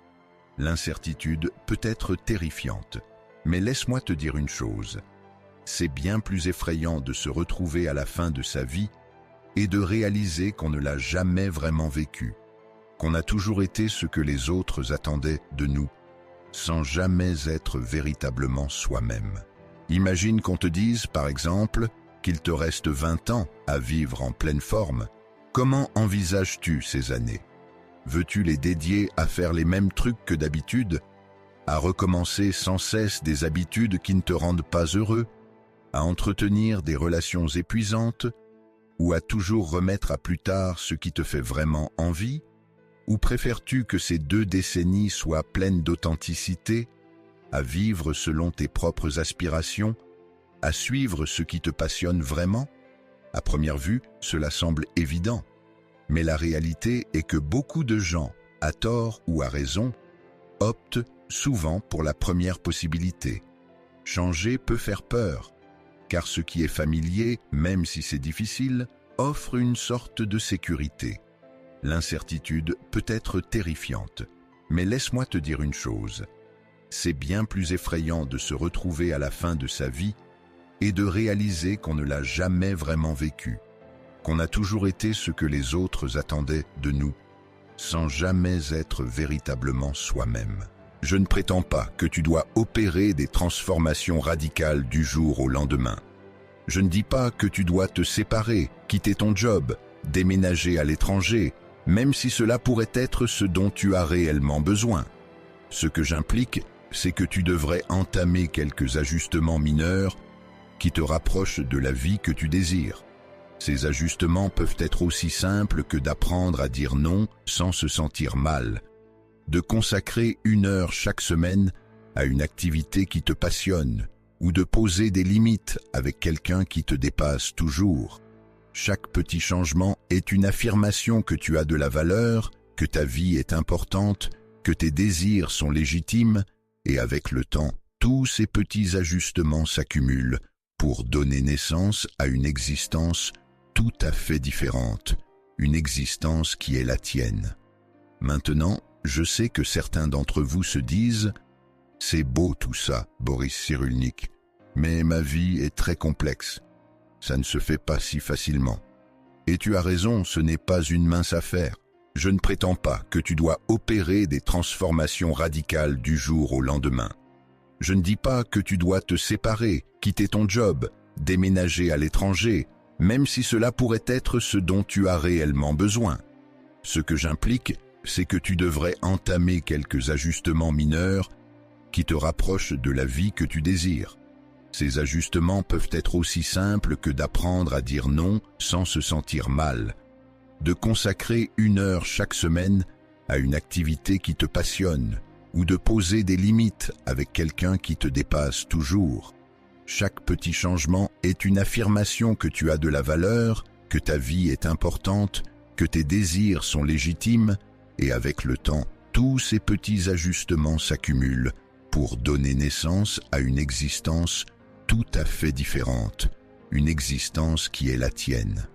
[SPEAKER 1] L'incertitude peut être terrifiante, mais laisse-moi te dire une chose. C'est bien plus effrayant de se retrouver à la fin de sa vie et de réaliser qu'on ne l'a jamais vraiment vécu, qu'on a toujours été ce que les autres attendaient de nous, sans jamais être véritablement soi-même. Imagine qu'on te dise, par exemple, qu'il te reste 20 ans à vivre en pleine forme. Comment envisages-tu ces années? Veux-tu les dédier à faire les mêmes trucs que d'habitude, à recommencer sans cesse des habitudes qui ne te rendent pas heureux, à entretenir des relations épuisantes, ou à toujours remettre à plus tard ce qui te fait vraiment envie? Ou préfères-tu que ces 2 décennies soient pleines d'authenticité, à vivre selon tes propres aspirations, à suivre ce qui te passionne vraiment? À première vue, cela semble évident, mais la réalité est que beaucoup de gens, à tort ou à raison, optent souvent pour la première possibilité. Changer peut faire peur, car ce qui est familier, même si c'est difficile, offre une sorte de sécurité. L'incertitude peut être terrifiante, mais laisse-moi te dire une chose. C'est bien plus effrayant de se retrouver à la fin de sa vie et de réaliser qu'on ne l'a jamais vraiment vécu, qu'on a toujours été ce que les autres attendaient de nous, sans jamais être véritablement soi-même. Je ne prétends pas que tu dois opérer des transformations radicales du jour au lendemain. Je ne dis pas que tu dois te séparer, quitter ton job, déménager à l'étranger, même si cela pourrait être ce dont tu as réellement besoin. Ce que j'implique, c'est que tu devrais entamer quelques ajustements mineurs qui te rapprochent de la vie que tu désires. Ces ajustements peuvent être aussi simples que d'apprendre à dire non sans se sentir mal, de consacrer 1 heure chaque semaine à une activité qui te passionne, ou de poser des limites avec quelqu'un qui te dépasse toujours. Chaque petit changement est une affirmation que tu as de la valeur, que ta vie est importante, que tes désirs sont légitimes, et avec le temps, tous ces petits ajustements s'accumulent pour donner naissance à une existence tout à fait différente, une existence qui est la tienne. Maintenant, je sais que certains d'entre vous se disent « C'est beau tout ça, Boris Cyrulnik, mais ma vie est très complexe. Ça ne se fait pas si facilement. » Et tu as raison, ce n'est pas une mince affaire. Je ne prétends pas que tu dois opérer des transformations radicales du jour au lendemain. Je ne dis pas que tu dois te séparer, quitter ton job, déménager à l'étranger, même si cela pourrait être ce dont tu as réellement besoin. Ce que j'implique, c'est que tu devrais entamer quelques ajustements mineurs qui te rapprochent de la vie que tu désires. Ces ajustements peuvent être aussi simples que d'apprendre à dire non sans se sentir mal, de consacrer 1 heure chaque semaine à une activité qui te passionne, ou de poser des limites avec quelqu'un qui te dépasse toujours. Chaque petit changement est une affirmation que tu as de la valeur, que ta vie est importante, que tes désirs sont légitimes, et avec le temps, tous ces petits ajustements s'accumulent pour donner naissance à une existence tout à fait différente, une existence qui est la tienne.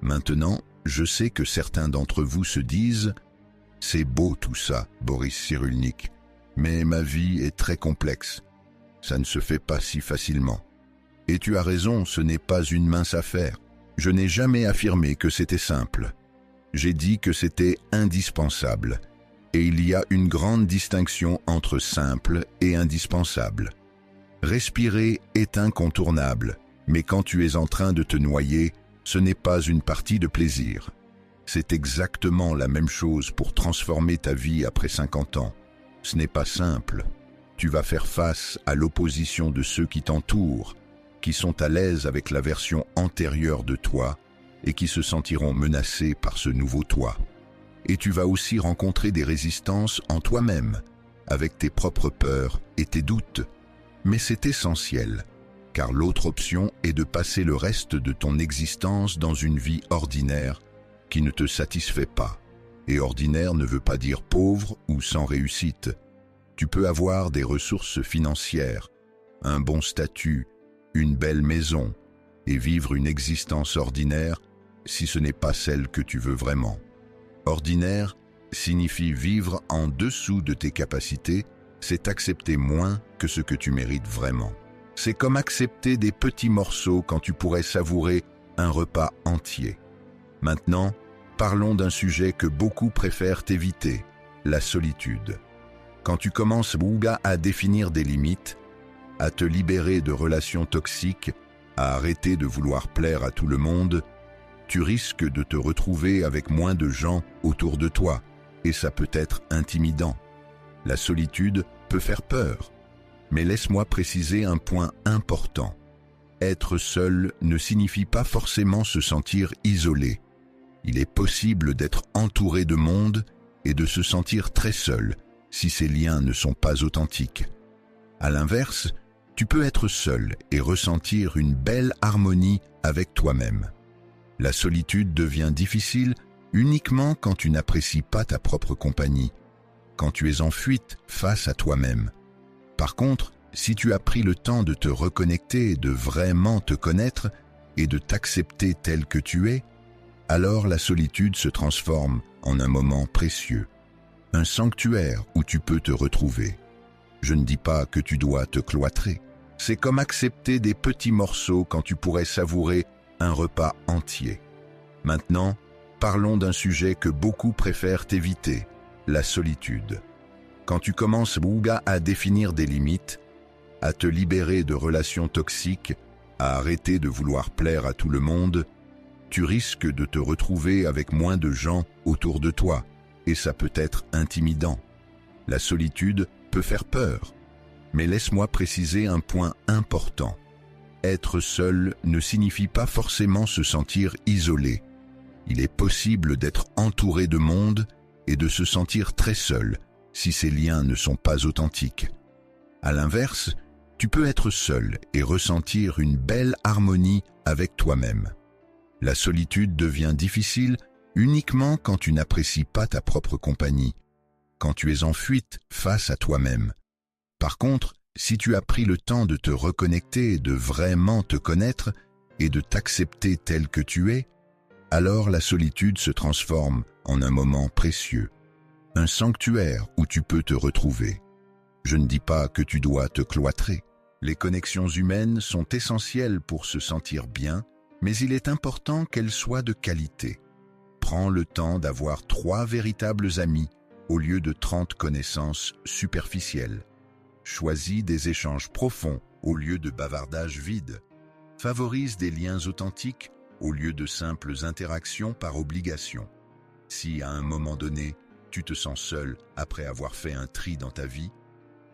[SPEAKER 1] Maintenant, je sais que certains d'entre vous se disent « C'est beau tout ça, Boris Cyrulnik, mais ma vie est très complexe. Ça ne se fait pas si facilement. » Et tu as raison, ce n'est pas une mince affaire. Je n'ai jamais affirmé que c'était simple. J'ai dit que c'était indispensable. Et il y a une grande distinction entre simple et indispensable. Respirer est incontournable, mais quand tu es en train de te noyer, ce n'est pas une partie de plaisir. C'est exactement la même chose pour transformer ta vie après 50 ans. Ce n'est pas simple. Tu vas faire face à l'opposition de ceux qui t'entourent, qui sont à l'aise avec la version antérieure de toi et qui se sentiront menacés par ce nouveau toi. Et tu vas aussi rencontrer des résistances en toi-même, avec tes propres peurs et tes doutes. Mais c'est essentiel, car l'autre option est de passer le reste de ton existence dans une vie ordinaire qui ne te satisfait pas. Et ordinaire ne veut pas dire pauvre ou sans réussite. Tu peux avoir des ressources financières, un bon statut, une belle maison, et vivre une existence ordinaire si ce n'est pas celle que tu veux vraiment. Ordinaire signifie vivre en dessous de tes capacités, c'est accepter moins que ce que tu mérites vraiment. C'est comme accepter des petits morceaux quand tu pourrais savourer un repas entier. Maintenant, parlons d'un sujet que beaucoup préfèrent éviter, la solitude. Quand tu commences à définir des limites, à te libérer de relations toxiques, à arrêter de vouloir plaire à tout le monde, tu risques de te retrouver avec moins de gens autour de toi, et ça peut être intimidant. La solitude peut faire peur, mais laisse-moi préciser un point important. Être seul ne signifie pas forcément se sentir isolé. Il est possible d'être entouré de monde et de se sentir très seul si ces liens ne sont pas authentiques. À l'inverse, tu peux être seul et ressentir une belle harmonie avec toi-même. La solitude devient difficile uniquement quand tu n'apprécies pas ta propre compagnie, quand tu es en fuite face à toi-même. Par contre, si tu as pris le temps de te reconnecter, de vraiment te connaître et de t'accepter tel que tu es, alors la solitude se transforme en un moment précieux, un sanctuaire où tu peux te retrouver. Je ne dis pas que tu dois te cloîtrer. C'est comme accepter des petits morceaux quand tu pourrais savourer un repas entier. Maintenant, parlons d'un sujet que beaucoup préfèrent éviter, la solitude. Quand tu commences à définir des limites, à te libérer de relations toxiques, à arrêter de vouloir plaire à tout le monde, tu risques de te retrouver avec moins de gens autour de toi, et ça peut être intimidant. La solitude peut faire peur, mais laisse-moi préciser un point important. Être seul ne signifie pas forcément se sentir isolé. Il est possible d'être entouré de monde et de se sentir très seul si ces liens ne sont pas authentiques. À l'inverse, tu peux être seul et ressentir une belle harmonie avec toi-même. La solitude devient difficile uniquement quand tu n'apprécies pas ta propre compagnie, quand tu es en fuite face à toi-même. Par contre, si tu as pris le temps de te reconnecter, de vraiment te connaître et de t'accepter tel que tu es, alors la solitude se transforme en un moment précieux, un sanctuaire où tu peux te retrouver. Je ne dis pas que tu dois te cloîtrer. Les connexions humaines sont essentielles pour se sentir bien, mais il est important qu'elles soient de qualité. Prends le temps d'avoir 3 véritables amis au lieu de 30 connaissances superficielles. Choisis des échanges profonds au lieu de bavardages vides. Favorise des liens authentiques au lieu de simples interactions par obligation. Si à un moment donné, tu te sens seul après avoir fait un tri dans ta vie,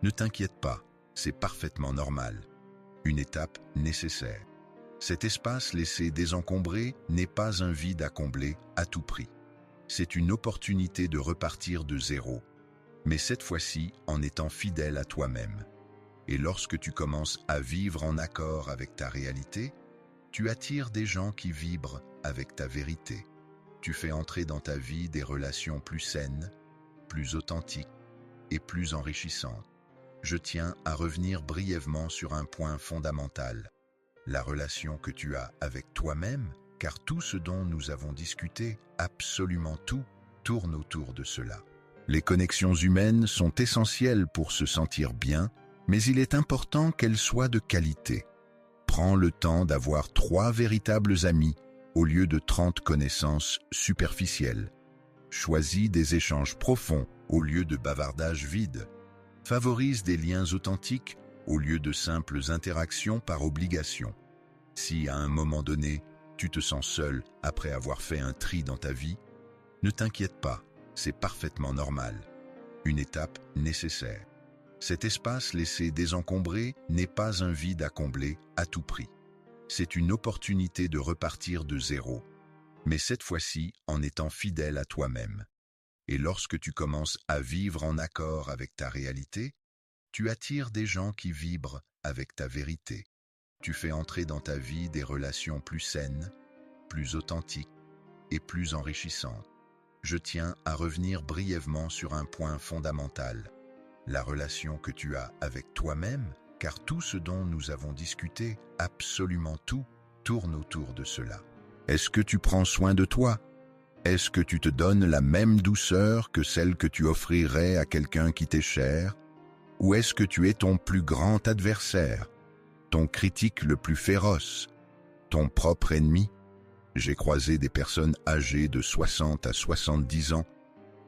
[SPEAKER 1] ne t'inquiète pas, c'est parfaitement normal. Une étape nécessaire. Cet espace laissé désencombré n'est pas un vide à combler à tout prix. C'est une opportunité de repartir de zéro, mais cette fois-ci en étant fidèle à toi-même. Et lorsque tu commences à vivre en accord avec ta réalité, tu attires des gens qui vibrent avec ta vérité. Tu fais entrer dans ta vie des relations plus saines, plus authentiques et plus enrichissantes. Je tiens à revenir brièvement sur un point fondamental, la relation que tu as avec toi-même, car tout ce dont nous avons discuté, absolument tout, tourne autour de cela. Les connexions humaines sont essentielles pour se sentir bien, mais il est important qu'elles soient de qualité. Prends le temps d'avoir 3 véritables amis au lieu de 30 connaissances superficielles. Choisis des échanges profonds au lieu de bavardages vides. Favorise des liens authentiques au lieu de simples interactions par obligation. Si à un moment donné, tu te sens seul après avoir fait un tri dans ta vie, ne t'inquiète pas, c'est parfaitement normal. Une étape nécessaire. Cet espace laissé désencombré n'est pas un vide à combler à tout prix. C'est une opportunité de repartir de zéro, mais cette fois-ci en étant fidèle à toi-même. Et lorsque tu commences à vivre en accord avec ta réalité, tu attires des gens qui vibrent avec ta vérité. Tu fais entrer dans ta vie des relations plus saines, plus authentiques et plus enrichissantes. Je tiens à revenir brièvement sur un point fondamental, la relation que tu as avec toi-même, car tout ce dont nous avons discuté, absolument tout, tourne autour de cela. Est-ce que tu prends soin de toi? Est-ce que tu te donnes la même douceur que celle que tu offrirais à quelqu'un qui t'est cher? Ou est-ce que tu es ton plus grand adversaire, ton critique le plus féroce, ton propre ennemi? J'ai croisé des personnes âgées de 60 à 70 ans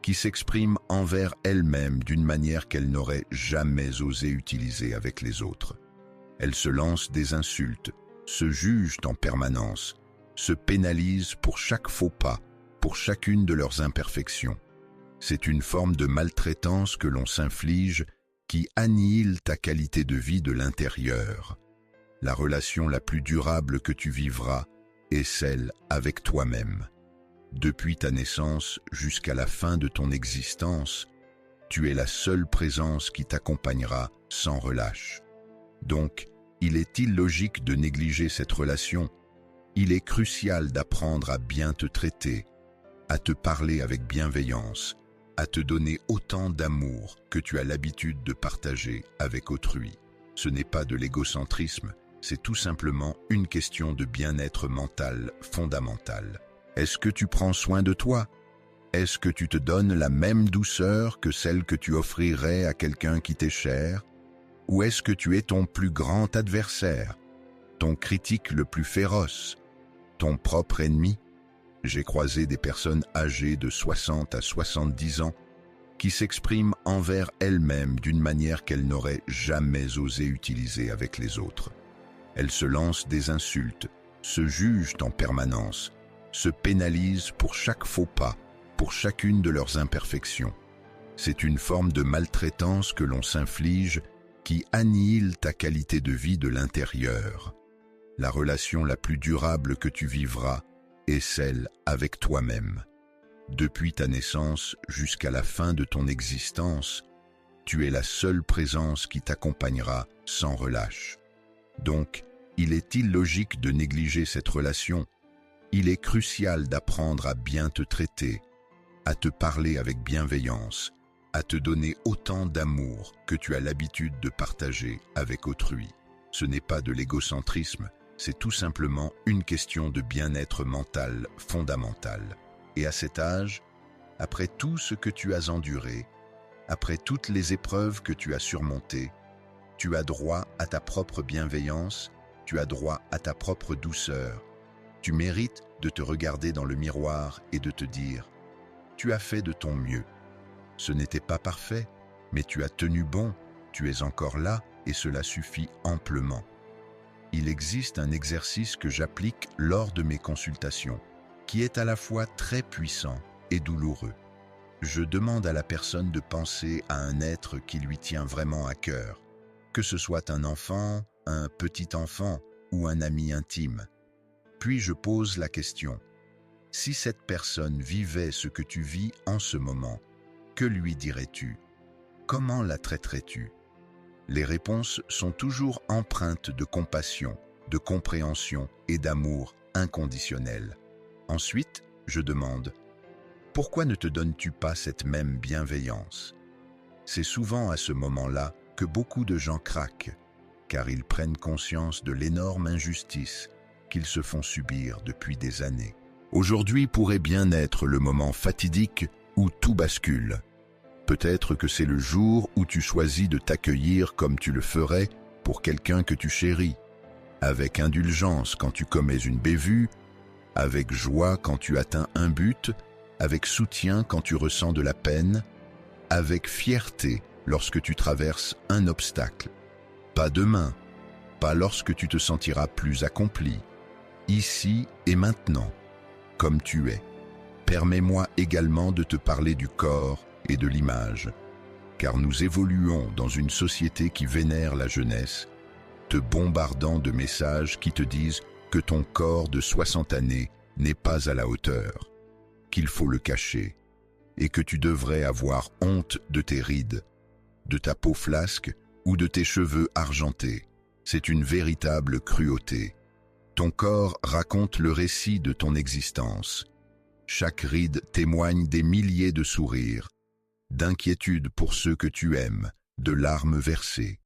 [SPEAKER 1] qui s'expriment envers elles-mêmes d'une manière qu'elles n'auraient jamais osé utiliser avec les autres. Elles se lancent des insultes, se jugent en permanence, se pénalisent pour chaque faux pas, pour chacune de leurs imperfections. C'est une forme de maltraitance que l'on s'inflige qui annihile ta qualité de vie de l'intérieur. La relation la plus durable que tu vivras est celle avec toi-même. Depuis ta naissance jusqu'à la fin de ton existence, tu es la seule présence qui t'accompagnera sans relâche. Donc, il est illogique de négliger cette relation. Il est crucial d'apprendre à bien te traiter, à te parler avec bienveillance, à te donner autant d'amour que tu as l'habitude de partager avec autrui. Ce n'est pas de l'égocentrisme, c'est tout simplement une question de bien-être mental fondamental. Est-ce que tu prends soin de toi? Est-ce que tu te donnes la même douceur que celle que tu offrirais à quelqu'un qui t'est cher? Ou est-ce que tu es ton plus grand adversaire, ton critique le plus féroce, ton propre ennemi? J'ai croisé des personnes âgées de 60 à 70 ans qui s'expriment envers elles-mêmes d'une manière qu'elles n'auraient jamais osé utiliser avec les autres. Elles se lancent des insultes, se jugent en permanence, se pénalisent pour chaque faux pas, pour chacune de leurs imperfections. C'est une forme de maltraitance que l'on s'inflige qui annihile ta qualité de vie de l'intérieur. La relation la plus durable que tu vivras est celle avec toi-même. Depuis ta naissance jusqu'à la fin de ton existence, tu es la seule présence qui t'accompagnera sans relâche. Donc, il est illogique de négliger cette relation. Il est crucial d'apprendre à bien te traiter, à te parler avec bienveillance, à te donner autant d'amour que tu as l'habitude de partager avec autrui. Ce n'est pas de l'égocentrisme, c'est tout simplement une question de bien-être mental fondamental. Et à cet âge, après tout ce que tu as enduré, après toutes les épreuves que tu as surmontées, tu as droit à ta propre bienveillance, tu as droit à ta propre douceur. Tu mérites de te regarder dans le miroir et de te dire « Tu as fait de ton mieux. Ce n'était pas parfait, mais tu as tenu bon, tu es encore là et cela suffit amplement. » Il existe un exercice que j'applique lors de mes consultations, qui est à la fois très puissant et douloureux. Je demande à la personne de penser à un être qui lui tient vraiment à cœur, que ce soit un enfant, un petit enfant ou un ami intime. Puis je pose la question: si cette personne vivait ce que tu vis en ce moment, que lui dirais-tu? Comment la traiterais-tu? Les réponses sont toujours empreintes de compassion, de compréhension et d'amour inconditionnel. Ensuite, je demande: pourquoi ne te donnes-tu pas cette même bienveillance? C'est souvent à ce moment-là que beaucoup de gens craquent, car ils prennent conscience de l'énorme injustice qu'ils se font subir depuis des années. Aujourd'hui pourrait bien être le moment fatidique où tout bascule. Peut-être que c'est le jour où tu choisis de t'accueillir comme tu le ferais pour quelqu'un que tu chéris, avec indulgence quand tu commets une bévue, avec joie quand tu atteins un but, avec soutien quand tu ressens de la peine, avec fierté lorsque tu traverses un obstacle. Pas demain, pas lorsque tu te sentiras plus accompli. Ici et maintenant, comme tu es. Permets-moi également de te parler du corps et de l'image, car nous évoluons dans une société qui vénère la jeunesse, te bombardant de messages qui te disent que ton corps de 60 années n'est pas à la hauteur, qu'il faut le cacher, et que tu devrais avoir honte de tes rides, de ta peau flasque ou de tes cheveux argentés. C'est une véritable cruauté. Ton corps raconte le récit de ton existence. Chaque ride témoigne des milliers de sourires, d'inquiétude pour ceux que tu aimes, de larmes versées.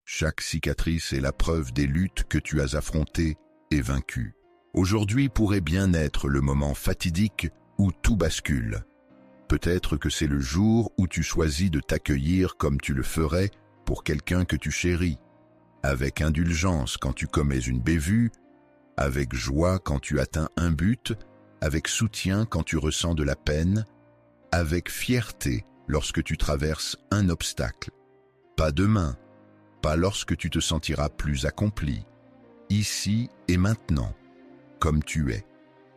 [SPEAKER 1] Chaque cicatrice est la preuve des luttes que tu as affrontées et vaincues. Aujourd'hui pourrait bien être le moment fatidique où tout bascule. Peut-être que c'est le jour où tu choisis de t'accueillir comme tu le ferais pour quelqu'un que tu chéris, avec indulgence quand tu commets une bévue, avec joie quand tu atteins un but, avec soutien quand tu ressens de la peine, avec fierté lorsque tu traverses un obstacle. Pas demain, pas lorsque tu te sentiras plus accompli. Ici et maintenant, comme tu es.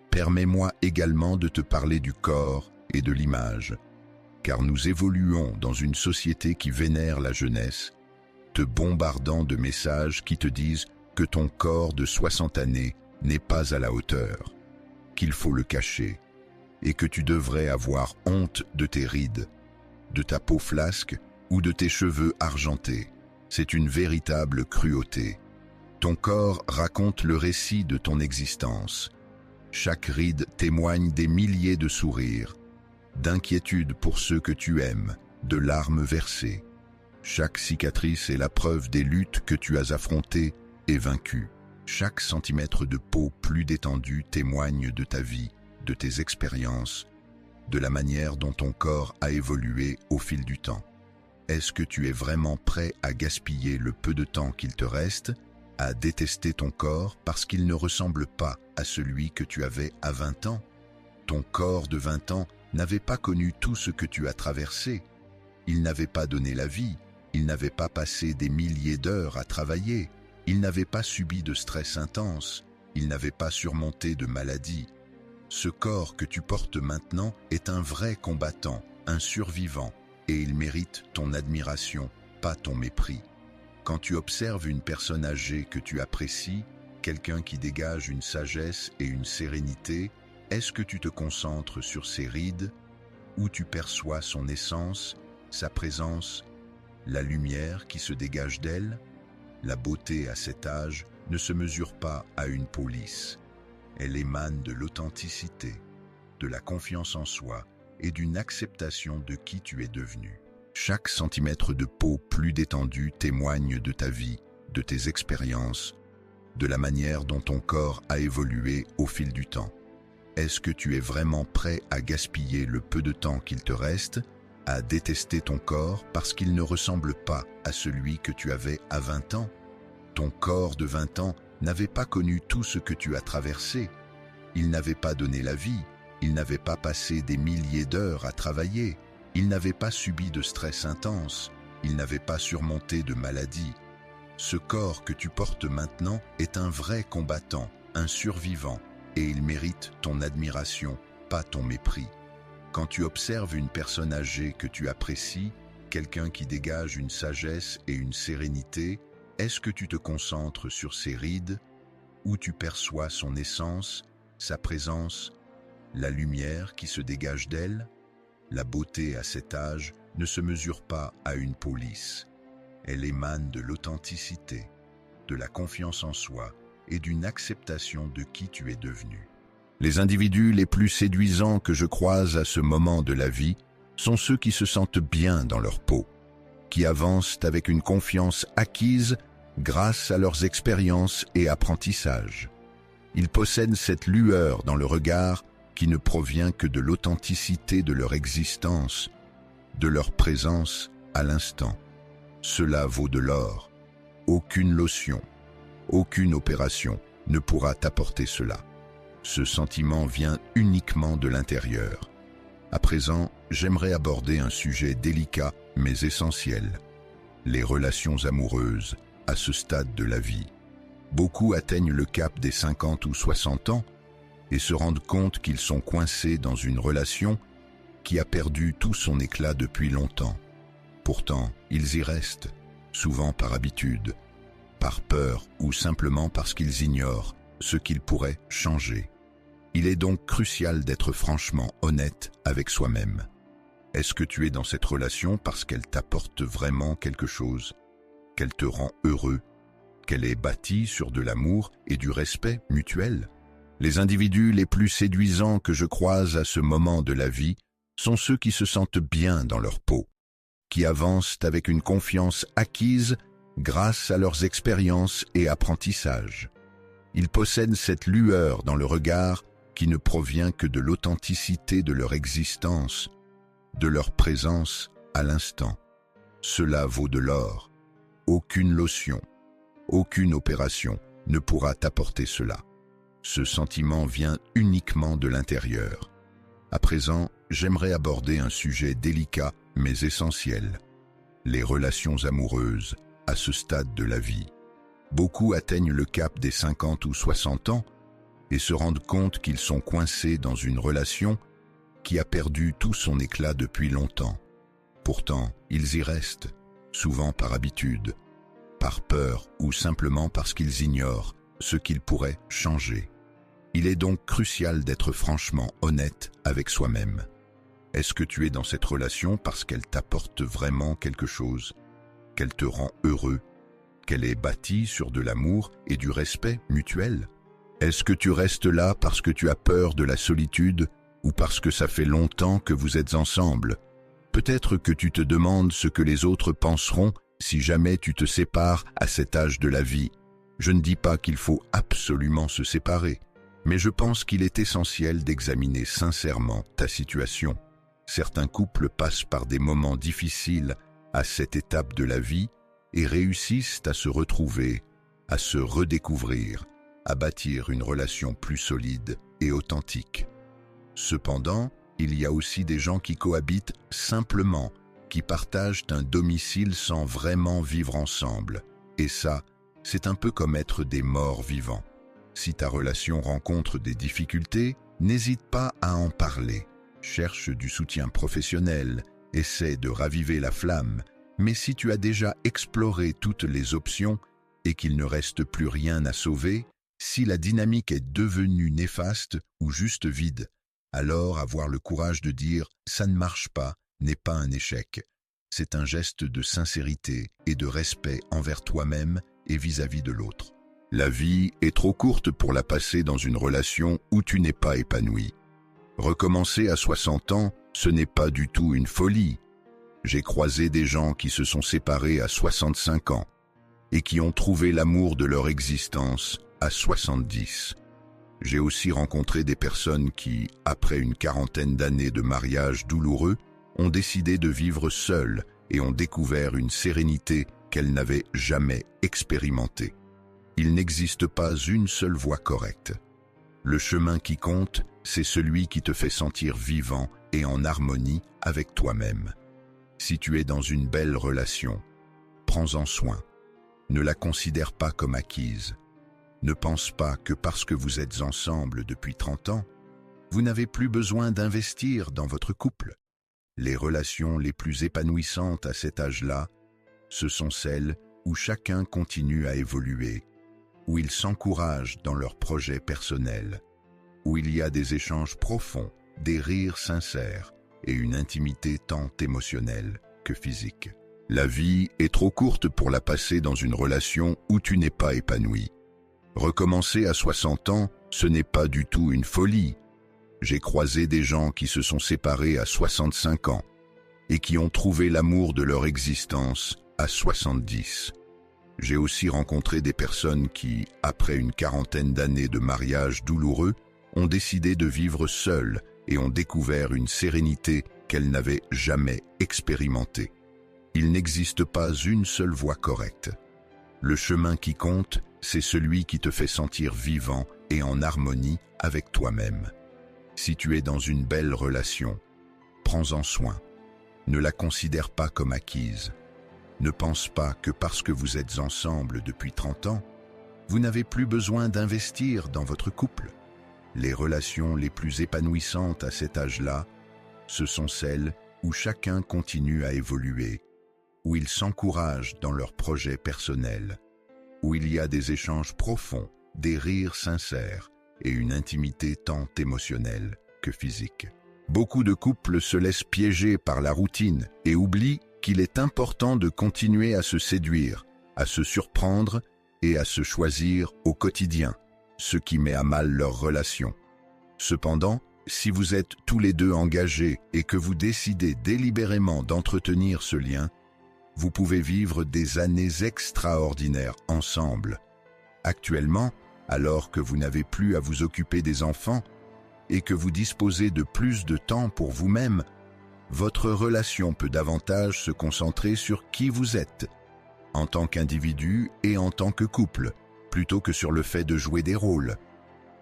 [SPEAKER 1] Permets-moi également de te parler du corps et de l'image, car nous évoluons dans une société qui vénère la jeunesse, te bombardant de messages qui te disent que ton corps de 60 années n'est pas à la hauteur, qu'il faut le cacher, et que tu devrais avoir honte de tes rides, de ta peau flasque ou de tes cheveux argentés. C'est une véritable cruauté. Ton corps raconte le récit de ton existence. Chaque ride témoigne des milliers de sourires, d'inquiétude pour ceux que tu aimes, de larmes versées. Chaque cicatrice est la preuve des luttes que tu as affrontées et vaincues. Chaque centimètre de peau plus détendue témoigne de ta vie, de tes expériences, de la manière dont ton corps a évolué au fil du temps. Est-ce que tu es vraiment prêt à gaspiller le peu de temps qu'il te reste, à détester ton corps parce qu'il ne ressemble pas à celui que tu avais à 20 ans? Ton corps de 20 ans n'avait pas connu tout ce que tu as traversé. Il n'avait pas donné la vie, il n'avait pas passé des milliers d'heures à travailler, il n'avait pas subi de stress intense, il n'avait pas surmonté de maladies. Ce corps que tu portes maintenant est un vrai combattant, un survivant, et il mérite ton admiration, pas ton mépris. Quand tu observes une personne âgée que tu apprécies, quelqu'un qui dégage une sagesse et une sérénité, est-ce que tu te concentres sur ses rides, ou tu perçois son essence, sa présence, la lumière qui se dégage d'elle? La beauté à cet âge ne se mesure pas à une peau lisse. Elle émane de l'authenticité, de la confiance en soi et d'une acceptation de qui tu es devenu. Chaque centimètre de peau plus détendue témoigne de ta vie, de tes expériences, de la manière dont ton corps a évolué au fil du temps. Est-ce que tu es vraiment prêt à gaspiller le peu de temps qu'il te reste, à détester ton corps parce qu'il ne ressemble pas à celui que tu avais à 20 ans? Ton corps de 20 ans n'avait pas connu tout ce que tu as traversé. Il n'avait pas donné la vie, il n'avait pas passé des milliers d'heures à travailler, il n'avait pas subi de stress intense, il n'avait pas surmonté de maladies. Ce corps que tu portes maintenant est un vrai combattant, un survivant, et il mérite ton admiration, pas ton mépris. Quand tu observes une personne âgée que tu apprécies, quelqu'un qui dégage une sagesse et une sérénité, est-ce que tu te concentres sur ses rides, ou tu perçois son essence, sa présence, la lumière qui se dégage d'elle? La beauté à cet âge ne se mesure pas à une peau lisse. Elle émane de l'authenticité, de la confiance en soi et d'une acceptation de qui tu es devenu. Les individus les plus séduisants que je croise à ce moment de la vie sont ceux qui se sentent bien dans leur peau, qui avancent avec une confiance acquise grâce à leurs expériences et apprentissages. Ils possèdent cette lueur dans le regard qui ne provient que de l'authenticité de leur existence, de leur présence à l'instant. Cela vaut de l'or. Aucune lotion, aucune opération ne pourra t'apporter cela. Ce sentiment vient uniquement de l'intérieur. À présent, j'aimerais aborder un sujet délicat mais essentiel. Les relations amoureuses à ce stade de la vie. Beaucoup atteignent le cap des 50 ou 60 ans et se rendent compte qu'ils sont coincés dans une relation qui a perdu tout son éclat depuis longtemps. Pourtant, ils y restent, souvent par habitude, par peur ou simplement parce qu'ils ignorent ce qu'ils pourraient changer. Il est donc crucial d'être franchement honnête avec soi-même. Est-ce que tu es dans cette relation parce qu'elle t'apporte vraiment quelque chose, qu'elle te rend heureux, qu'elle est bâtie sur de l'amour et du respect mutuel? Les individus les plus séduisants que je croise à ce moment de la vie sont ceux qui se sentent bien dans leur peau, qui avancent avec une confiance acquise grâce à leurs expériences et apprentissages. Ils possèdent cette lueur dans le regard qui ne provient que de l'authenticité de leur existence, de leur présence à l'instant. Cela vaut de l'or. Aucune lotion, aucune opération ne pourra t'apporter cela. Ce sentiment vient uniquement de l'intérieur. À présent, j'aimerais aborder un sujet délicat mais essentiel. Les relations amoureuses à ce stade de la vie. Beaucoup atteignent le cap des 50 ou 60 ans et se rendent compte qu'ils sont coincés dans une relation qui a perdu tout son éclat depuis longtemps. Pourtant, ils y restent, souvent par habitude, par peur ou simplement parce qu'ils ignorent ce qu'ils pourraient changer. Il est donc crucial d'être franchement honnête avec soi-même. Est-ce que tu es dans cette relation parce qu'elle t'apporte vraiment quelque chose, qu'elle te rend heureux, qu'elle est bâtie sur de l'amour et du respect mutuel? Est-ce que tu restes là parce que tu as peur de la solitude ou parce que ça fait longtemps que vous êtes ensemble? Peut-être que tu te demandes ce que les autres penseront si jamais tu te sépares à cet âge de la vie. Je ne dis pas qu'il faut absolument se séparer, mais je pense qu'il est essentiel d'examiner sincèrement ta situation. Certains couples passent par des moments difficiles à cette étape de la vie et réussissent à se retrouver, à se redécouvrir, à bâtir une relation plus solide et authentique. Cependant, il y a aussi des gens qui cohabitent simplement, qui partagent un domicile sans vraiment vivre ensemble. Et ça, c'est un peu comme être des morts vivants. Si ta relation rencontre des difficultés, n'hésite pas à en parler. Cherche du soutien professionnel, essaie de raviver la flamme. Mais si tu as déjà exploré toutes les options et qu'il ne reste plus rien à sauver, si la dynamique est devenue néfaste ou juste vide, alors avoir le courage de dire « ça ne marche pas » n'est pas un échec. C'est un geste de sincérité et de respect envers toi-même et vis-à-vis de l'autre. La vie est trop courte pour la passer dans une relation où tu n'es pas épanoui. Recommencer à 60 ans, ce n'est pas du tout une folie. J'ai croisé des gens qui se sont séparés à 65 ans et qui ont trouvé l'amour de leur existence à 70. J'ai aussi rencontré des personnes qui, après une quarantaine d'années de mariage douloureux, ont décidé de vivre seules et ont découvert une sérénité qu'elles n'avaient jamais expérimentée. Il n'existe pas une seule voie correcte. Le chemin qui compte, c'est celui qui te fait sentir vivant et en harmonie avec toi-même. Si tu es dans une belle relation, prends-en soin. Ne la considère pas comme acquise. Ne pense pas que parce que vous êtes ensemble depuis 30 ans, Vous n'avez plus besoin d'investir dans votre couple. Les relations les plus épanouissantes à cet âge-là, ce sont celles où chacun continue à évoluer, où ils s'encouragent dans leurs projets personnels, où il y a des échanges profonds, des rires sincères et une intimité tant émotionnelle que physique. La vie est trop courte pour la passer dans une relation où tu n'es pas épanoui. Recommencer à 60 ans, ce n'est pas du tout une folie. J'ai croisé des gens qui se sont séparés à 65 ans et qui ont trouvé l'amour de leur existence à 70. J'ai aussi rencontré des personnes qui, après une quarantaine d'années de mariage douloureux, ont décidé de vivre seules et ont découvert une sérénité qu'elles n'avaient jamais expérimentée. Il n'existe pas une seule voie correcte. Le chemin qui compte, c'est celui qui te fait sentir vivant et en harmonie avec toi-même. Si tu es dans une belle relation, prends-en soin. Ne la considère pas comme acquise. Ne pense pas que parce que vous êtes ensemble depuis 30 ans, vous n'avez plus besoin d'investir dans votre couple. Les relations les plus épanouissantes à cet âge-là, ce sont celles où chacun continue à évoluer, où ils s'encouragent dans leurs projets personnels, où il y a des échanges profonds, des rires sincères et une intimité tant émotionnelle que physique. Beaucoup de couples se laissent piéger par la routine et oublient qu'il est important de continuer à se séduire, à se surprendre et à se choisir au quotidien, ce qui met à mal leur relation. Cependant, si vous êtes tous les deux engagés et que vous décidez délibérément d'entretenir ce lien, vous pouvez vivre des années extraordinaires ensemble. Actuellement, alors que vous n'avez plus à vous occuper des enfants et que vous disposez de plus de temps pour vous-même, votre relation peut davantage se concentrer sur qui vous êtes, en tant qu'individu et en tant que couple, plutôt que sur le fait de jouer des rôles.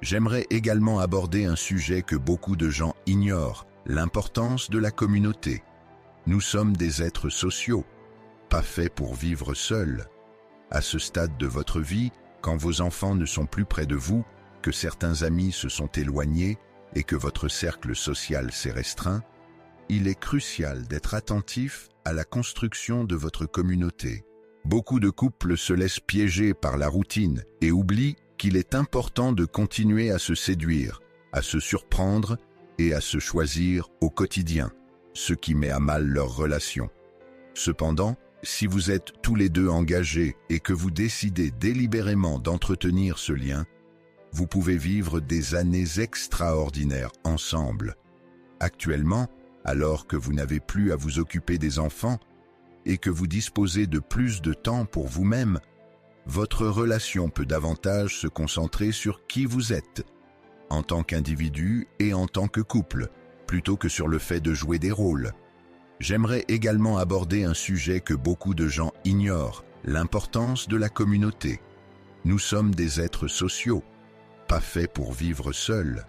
[SPEAKER 1] J'aimerais également aborder un sujet que beaucoup de gens ignorent, l'importance de la communauté. Nous sommes des êtres sociaux, pas faits pour vivre seuls. À ce stade de votre vie, quand vos enfants ne sont plus près de vous, que certains amis se sont éloignés et que votre cercle social s'est restreint, il est crucial d'être attentif à la construction de votre communauté. Beaucoup de couples se laissent piéger par la routine et oublient qu'il est important de continuer à se séduire, à se surprendre et à se choisir au quotidien, ce qui met à mal leur relation. Cependant, si vous êtes tous les deux engagés et que vous décidez délibérément d'entretenir ce lien, vous pouvez vivre des années extraordinaires ensemble. Actuellement, alors que vous n'avez plus à vous occuper des enfants et que vous disposez de plus de temps pour vous-même, votre relation peut davantage se concentrer sur qui vous êtes, en tant qu'individu et en tant que couple, plutôt que sur le fait de jouer des rôles. J'aimerais également aborder un sujet que beaucoup de gens ignorent, l'importance de la communauté. Nous sommes des êtres sociaux, pas faits pour vivre seuls.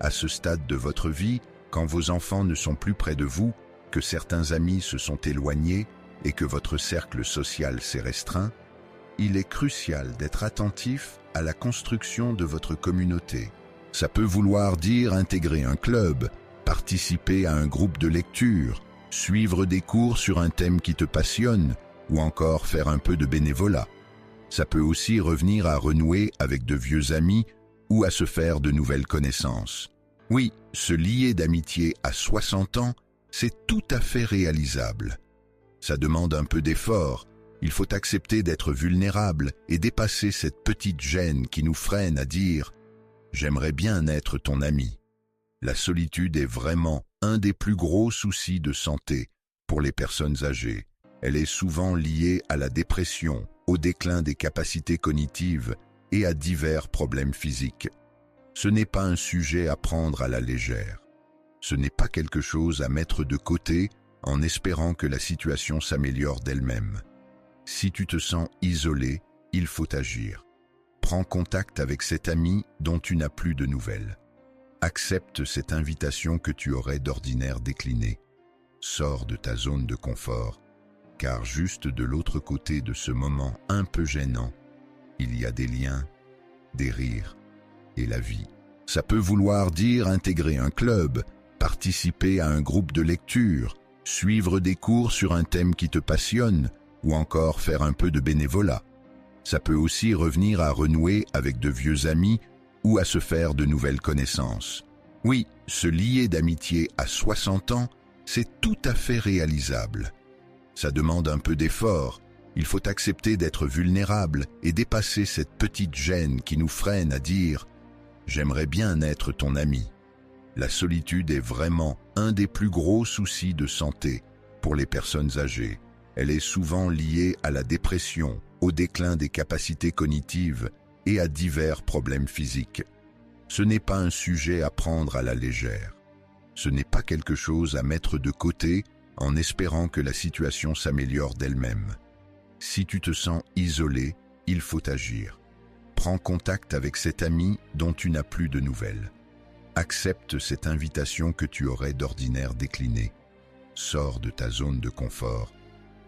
[SPEAKER 1] À ce stade de votre vie, quand vos enfants ne sont plus près de vous, que certains amis se sont éloignés et que votre cercle social s'est restreint, il est crucial d'être attentif à la construction de votre communauté. Ça peut vouloir dire intégrer un club, participer à un groupe de lecture, suivre des cours sur un thème qui te passionne ou encore faire un peu de bénévolat. Ça peut aussi revenir à renouer avec de vieux amis ou à se faire de nouvelles connaissances. Oui, se lier d'amitié à 60 ans, c'est tout à fait réalisable. Ça demande un peu d'effort. Il faut accepter d'être vulnérable et dépasser cette petite gêne qui nous freine à dire « J'aimerais bien être ton ami ». La solitude est vraiment un des plus gros soucis de santé pour les personnes âgées. Elle est souvent liée à la dépression, au déclin des capacités cognitives et à divers problèmes physiques. Ce n'est pas un sujet à prendre à la légère. Ce n'est pas quelque chose à mettre de côté en espérant que la situation s'améliore d'elle-même. Si tu te sens isolé, il faut agir. Prends contact avec cet ami dont tu n'as plus de nouvelles. Accepte cette invitation que tu aurais d'ordinaire déclinée. Sors de ta zone de confort, car juste de l'autre côté de ce moment un peu gênant, il y a des liens, des rires et la vie. Ça peut vouloir dire intégrer un club, participer à un groupe de lecture, suivre des cours sur un thème qui te passionne, ou encore faire un peu de bénévolat. Ça peut aussi revenir à renouer avec de vieux amis ou à se faire de nouvelles connaissances. Oui, se lier d'amitié à 60 ans, c'est tout à fait réalisable. Ça demande un peu d'effort. Il faut accepter d'être vulnérable et dépasser cette petite gêne qui nous freine à dire « J'aimerais bien être ton ami ». La solitude est vraiment un des plus gros soucis de santé pour les personnes âgées. Elle est souvent liée à la dépression, au déclin des capacités cognitives et à divers problèmes physiques. Ce n'est pas un sujet à prendre à la légère. Ce n'est pas quelque chose à mettre de côté en espérant que la situation s'améliore d'elle-même. Si tu te sens isolé, il faut agir. Prends contact avec cet ami dont tu n'as plus de nouvelles. Accepte cette invitation que tu aurais d'ordinaire déclinée. Sors de ta zone de confort,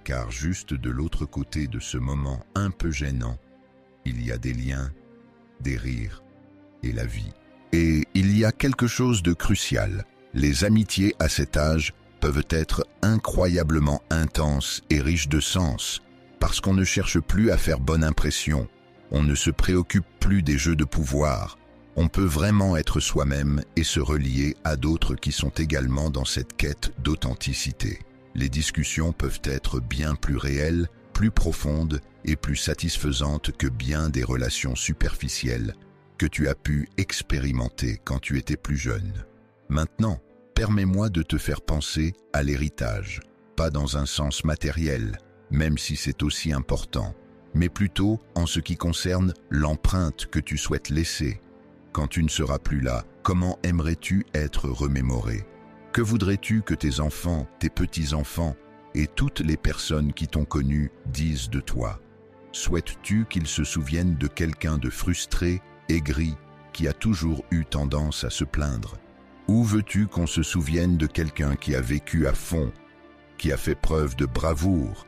[SPEAKER 1] car juste de l'autre côté de ce moment un peu gênant, il y a des liens, des rires et la vie. Et il y a quelque chose de crucial. Les amitiés à cet âge peuvent être incroyablement intenses et riches de sens, parce qu'on ne cherche plus à faire bonne impression, on ne se préoccupe plus des jeux de pouvoir. On peut vraiment être soi-même et se relier à d'autres qui sont également dans cette quête d'authenticité. Les discussions peuvent être bien plus réelles, plus profondes et plus satisfaisantes que bien des relations superficielles que tu as pu expérimenter quand tu étais plus jeune. Maintenant, permets-moi de te faire penser à l'héritage, pas dans un sens matériel, même si c'est aussi important, mais plutôt en ce qui concerne l'empreinte que tu souhaites laisser. Quand tu ne seras plus là, comment aimerais-tu être remémoré? Que voudrais-tu que tes enfants, tes petits-enfants et toutes les personnes qui t'ont connu disent de toi? Souhaites-tu qu'ils se souviennent de quelqu'un de frustré, aigri, qui a toujours eu tendance à se plaindre? Ou veux-tu qu'on se souvienne de quelqu'un qui a vécu à fond, qui a fait preuve de bravoure,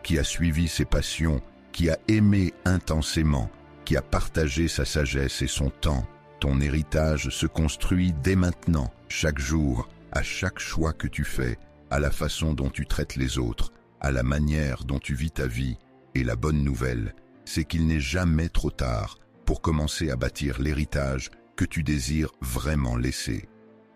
[SPEAKER 1] qui a suivi ses passions, qui a aimé intensément, qui a partagé sa sagesse et son temps? Ton héritage se construit dès maintenant, chaque jour, à chaque choix que tu fais, à la façon dont tu traites les autres, à la manière dont tu vis ta vie. Et la bonne nouvelle, c'est qu'il n'est jamais trop tard pour commencer à bâtir l'héritage que tu désires vraiment laisser.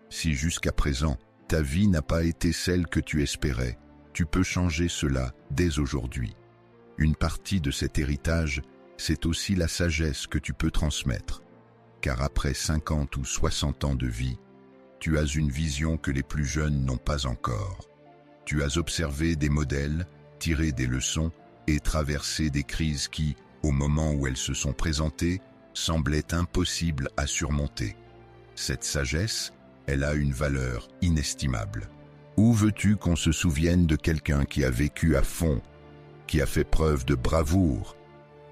[SPEAKER 1] Si jusqu'à présent, ta vie n'a pas été celle que tu espérais, tu peux changer cela dès aujourd'hui. Une partie de cet héritage, c'est aussi la sagesse que tu peux transmettre. Car après 50 ou 60 ans de vie, tu as une vision que les plus jeunes n'ont pas encore. Tu as observé des modèles, tiré des leçons et traversé des crises qui, au moment où elles se sont présentées, semblaient impossibles à surmonter. Cette sagesse, elle a une valeur inestimable. Où veux-tu qu'on se souvienne de quelqu'un qui a vécu à fond, qui a fait preuve de bravoure,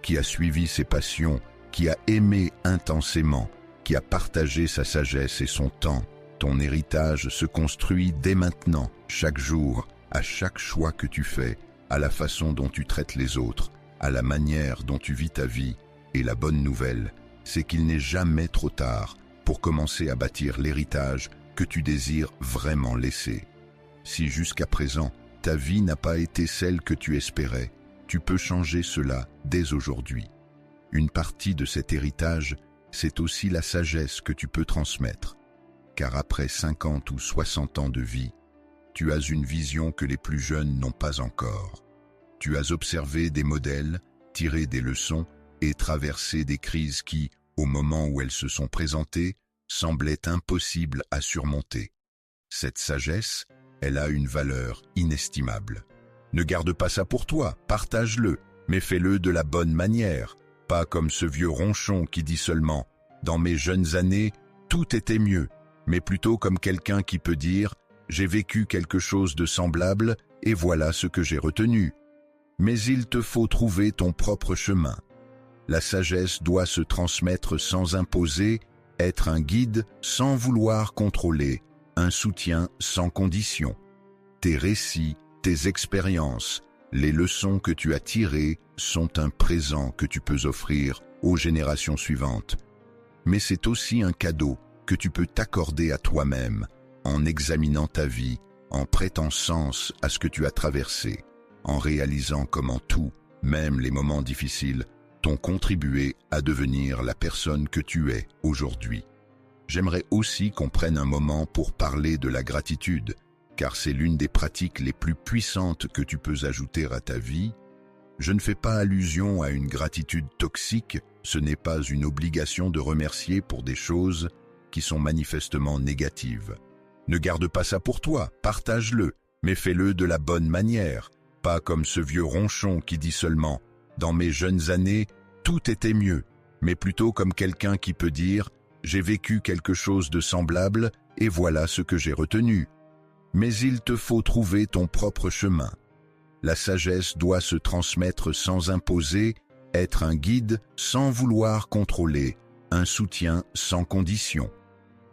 [SPEAKER 1] qui a suivi ses passions, qui a aimé intensément, qui a partagé sa sagesse et son temps? Ton héritage se construit dès maintenant, chaque jour, à chaque choix que tu fais, à la façon dont tu traites les autres, à la manière dont tu vis ta vie. Et la bonne nouvelle, c'est qu'il n'est jamais trop tard pour commencer à bâtir l'héritage que tu désires vraiment laisser. Si jusqu'à présent, ta vie n'a pas été celle que tu espérais, tu peux changer cela dès aujourd'hui. Une partie de cet héritage, c'est aussi la sagesse que tu peux transmettre. Car après 50 ou 60 ans de vie, tu as une vision que les plus jeunes n'ont pas encore. Tu as observé des modèles, tiré des leçons et traversé des crises qui, au moment où elles se sont présentées, semblaient impossibles à surmonter. Cette sagesse, elle a une valeur inestimable. Ne garde pas ça pour toi, partage-le, mais fais-le de la bonne manière, pas comme ce vieux ronchon qui dit seulement « Dans mes jeunes années, tout était mieux », mais plutôt comme quelqu'un qui peut dire « J'ai vécu quelque chose de semblable et voilà ce que j'ai retenu ». Mais il te faut trouver ton propre chemin. La sagesse doit se transmettre sans imposer, être un guide sans vouloir contrôler, un soutien sans condition. Tes récits, tes expériences, les leçons que tu as tirées sont un présent que tu peux offrir aux générations suivantes. Mais c'est aussi un cadeau que tu peux t'accorder à toi-même en examinant ta vie, en prêtant sens à ce que tu as traversé, en réalisant comment tout, même les moments difficiles, t'ont contribué à devenir la personne que tu es aujourd'hui. J'aimerais aussi qu'on prenne un moment pour parler de la gratitude, car c'est l'une des pratiques les plus puissantes que tu peux ajouter à ta vie. Je ne fais pas allusion à une gratitude toxique, ce n'est pas une obligation de remercier pour des choses qui sont manifestement négatives. Ne garde pas ça pour toi, partage-le, mais fais-le de la bonne manière, pas comme ce vieux ronchon qui dit seulement « Dans mes jeunes années, tout était mieux », mais plutôt comme quelqu'un qui peut dire « J'ai vécu quelque chose de semblable et voilà ce que j'ai retenu ». Mais il te faut trouver ton propre chemin. La sagesse doit se transmettre sans imposer, être un guide sans vouloir contrôler, un soutien sans condition.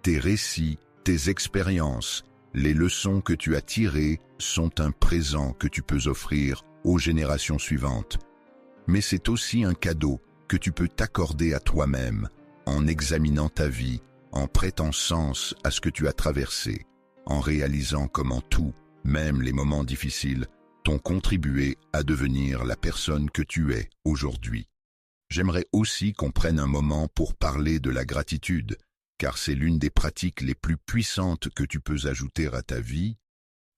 [SPEAKER 1] Tes récits, tes expériences, les leçons que tu as tirées sont un présent que tu peux offrir aux générations suivantes. Mais c'est aussi un cadeau que tu peux t'accorder à toi-même en examinant ta vie, en prêtant sens à ce que tu as traversé, en réalisant comment tout, même les moments difficiles, t'ont contribué à devenir la personne que tu es aujourd'hui. J'aimerais aussi qu'on prenne un moment pour parler de la gratitude, car c'est l'une des pratiques les plus puissantes que tu peux ajouter à ta vie.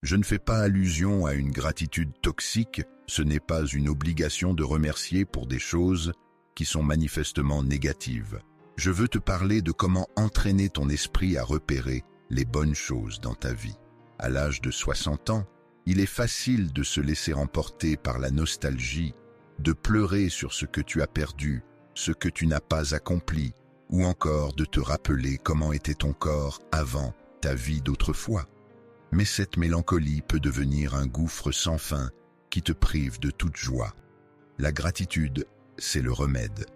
[SPEAKER 1] Je ne fais pas allusion à une gratitude toxique, ce n'est pas une obligation de remercier pour des choses qui sont manifestement négatives. Je veux te parler de comment entraîner ton esprit à repérer les bonnes choses dans ta vie. À l'âge de 60 ans, il est facile de se laisser emporter par la nostalgie, de pleurer sur ce que tu as perdu, ce que tu n'as pas accompli, ou encore de te rappeler comment était ton corps avant ta vie d'autrefois. Mais cette mélancolie peut devenir un gouffre sans fin qui te prive de toute joie. La gratitude, c'est le remède.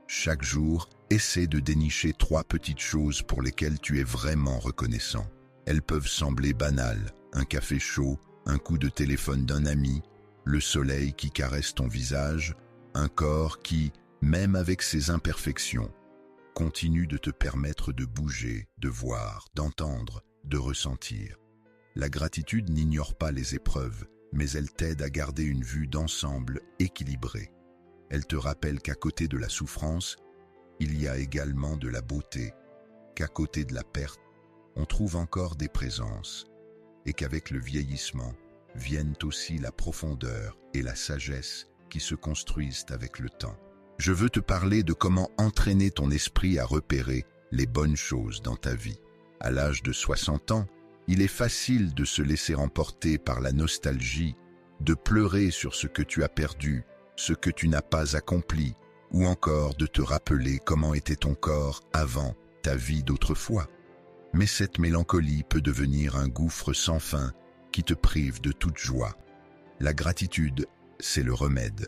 [SPEAKER 1] Chaque jour, essaie de dénicher 3 petites choses pour lesquelles tu es vraiment reconnaissant. Elles peuvent sembler banales, un café chaud, un coup de téléphone d'un ami, le soleil qui caresse ton visage, un corps qui, même avec ses imperfections, continue de te permettre de bouger, de voir, d'entendre, de ressentir. La gratitude n'ignore pas les épreuves, mais elle t'aide à garder une vue d'ensemble équilibrée. Elle te rappelle qu'à côté de la souffrance, il y a également de la beauté, qu'à côté de la perte, on trouve encore des présences, et qu'avec le vieillissement viennent aussi la profondeur et la sagesse qui se construisent avec le temps. Je veux te parler de comment entraîner ton esprit à repérer les bonnes choses dans ta vie. À l'âge de 60 ans, il est facile de se laisser emporter par la nostalgie, de pleurer sur ce que tu as perdu, ce que tu n'as pas accompli, ou encore de te rappeler comment était ton corps avant ta vie d'autrefois. Mais cette mélancolie peut devenir un gouffre sans fin qui te prive de toute joie. La gratitude, c'est le remède.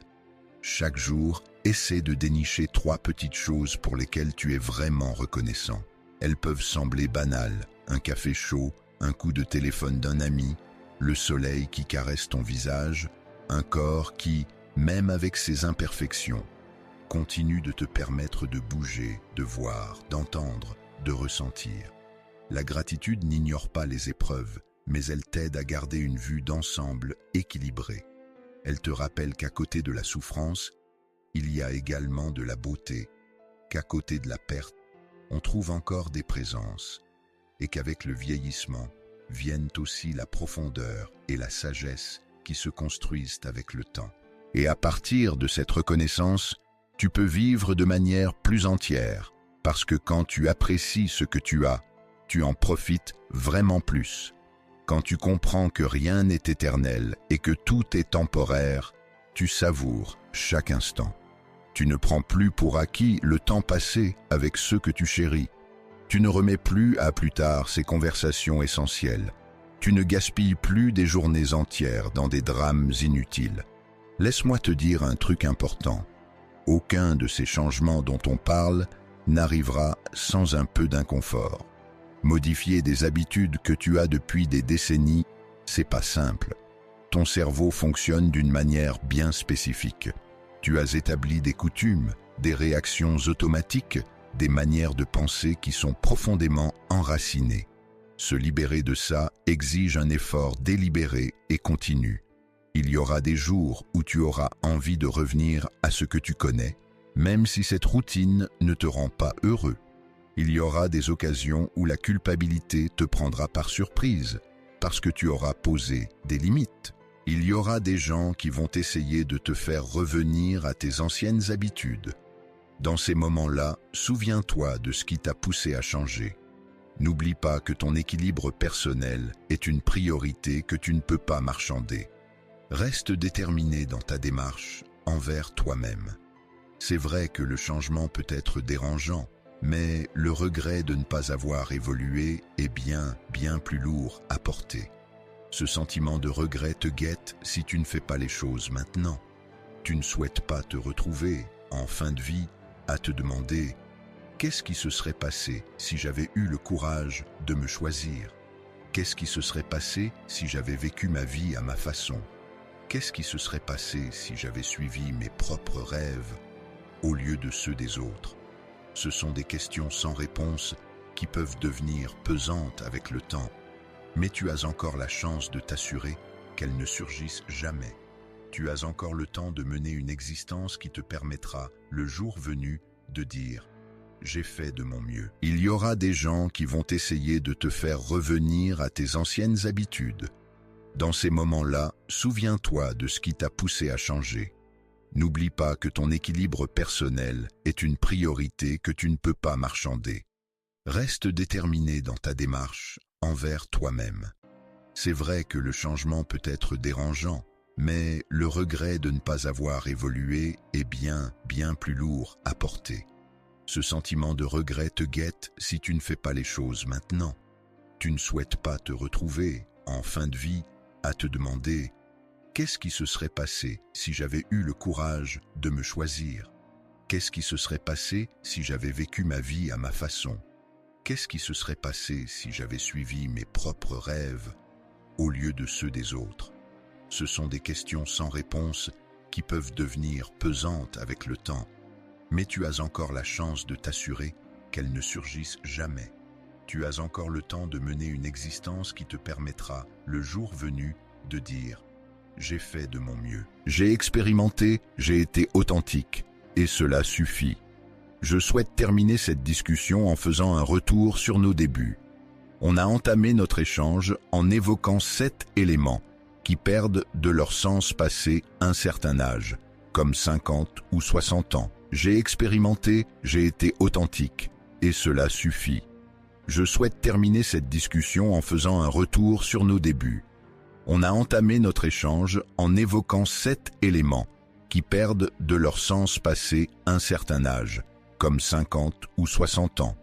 [SPEAKER 1] Chaque jour, essaie de dénicher 3 petites choses pour lesquelles tu es vraiment reconnaissant. Elles peuvent sembler banales, un café chaud, un coup de téléphone d'un ami, le soleil qui caresse ton visage, un corps qui, même avec ses imperfections, continue de te permettre de bouger, de voir, d'entendre, de ressentir. La gratitude n'ignore pas les épreuves, mais elle t'aide à garder une vue d'ensemble équilibrée. Elle te rappelle qu'à côté de la souffrance, il y a également de la beauté, qu'à côté de la perte, on trouve encore des présences, et qu'avec le vieillissement viennent aussi la profondeur et la sagesse qui se construisent avec le temps. Et à partir de cette reconnaissance, tu peux vivre de manière plus entière, parce que quand tu apprécies ce que tu as, tu en profites vraiment plus. Quand tu comprends que rien n'est éternel et que tout est temporaire, tu savoures chaque instant. Tu ne prends plus pour acquis le temps passé avec ceux que tu chéris. Tu ne remets plus à plus tard ces conversations essentielles. Tu ne gaspilles plus des journées entières dans des drames inutiles. Laisse-moi te dire un truc important. Aucun de ces changements dont on parle n'arrivera sans un peu d'inconfort. Modifier des habitudes que tu as depuis des décennies, c'est pas simple. Ton cerveau fonctionne d'une manière bien spécifique. Tu as établi des coutumes, des réactions automatiques, des manières de penser qui sont profondément enracinées. Se libérer de ça exige un effort délibéré et continu. Il y aura des jours où tu auras envie de revenir à ce que tu connais, même si cette routine ne te rend pas heureux. Il y aura des occasions où la culpabilité te prendra par surprise, parce que tu auras posé des limites. Il y aura des gens qui vont essayer de te faire revenir à tes anciennes habitudes. Dans ces moments-là, souviens-toi de ce qui t'a poussé à changer. N'oublie pas que ton équilibre personnel est une priorité que tu ne peux pas marchander. Reste déterminé dans ta démarche envers toi-même. C'est vrai que le changement peut être dérangeant, mais le regret de ne pas avoir évolué est bien plus lourd à porter. Ce sentiment de regret te guette si tu ne fais pas les choses maintenant. Tu ne souhaites pas te retrouver, en fin de vie, à te demander « Qu'est-ce qui se serait passé si j'avais eu le courage de me choisir ? Qu'est-ce qui se serait passé si j'avais vécu ma vie à ma façon ? Qu'est-ce qui se serait passé si j'avais suivi mes propres rêves au lieu de ceux des autres ?» Ce sont des questions sans réponse qui peuvent devenir pesantes avec le temps, mais tu as encore la chance de t'assurer qu'elles ne surgissent jamais. Tu as encore le temps de mener une existence qui te permettra, le jour venu, de dire « J'ai fait de mon mieux ». Il y aura des gens qui vont essayer de te faire revenir à tes anciennes habitudes. Dans ces moments-là, souviens-toi de ce qui t'a poussé à changer. N'oublie pas que ton équilibre personnel est une priorité que tu ne peux pas marchander. Reste déterminé dans ta démarche envers toi-même. C'est vrai que le changement peut être dérangeant, mais le regret de ne pas avoir évolué est bien plus lourd à porter. Ce sentiment de regret te guette si tu ne fais pas les choses maintenant. Tu ne souhaites pas te retrouver, en fin de vie, à te demander « Qu'est-ce qui se serait passé si j'avais eu le courage de me choisir ? Qu'est-ce qui se serait passé si j'avais vécu ma vie à ma façon ? Qu'est-ce qui se serait passé si j'avais suivi mes propres rêves au lieu de ceux des autres ? Ce sont des questions sans réponse qui peuvent devenir pesantes avec le temps, mais tu as encore la chance de t'assurer qu'elles ne surgissent jamais. Tu as encore le temps de mener une existence qui te permettra, le jour venu, de dire « J'ai fait de mon mieux. J'ai expérimenté, j'ai été authentique, et cela suffit. » Je souhaite terminer cette discussion en faisant un retour sur nos débuts. On a entamé notre échange en évoquant 7 éléments qui perdent de leur sens passé un certain âge, comme 50 ou 60 ans. J'ai expérimenté, j'ai été authentique, et cela suffit. Je souhaite terminer cette discussion en faisant un retour sur nos débuts. On a entamé notre échange en évoquant 7 éléments qui perdent de leur sens passé un certain âge, comme 50 ou 60 ans.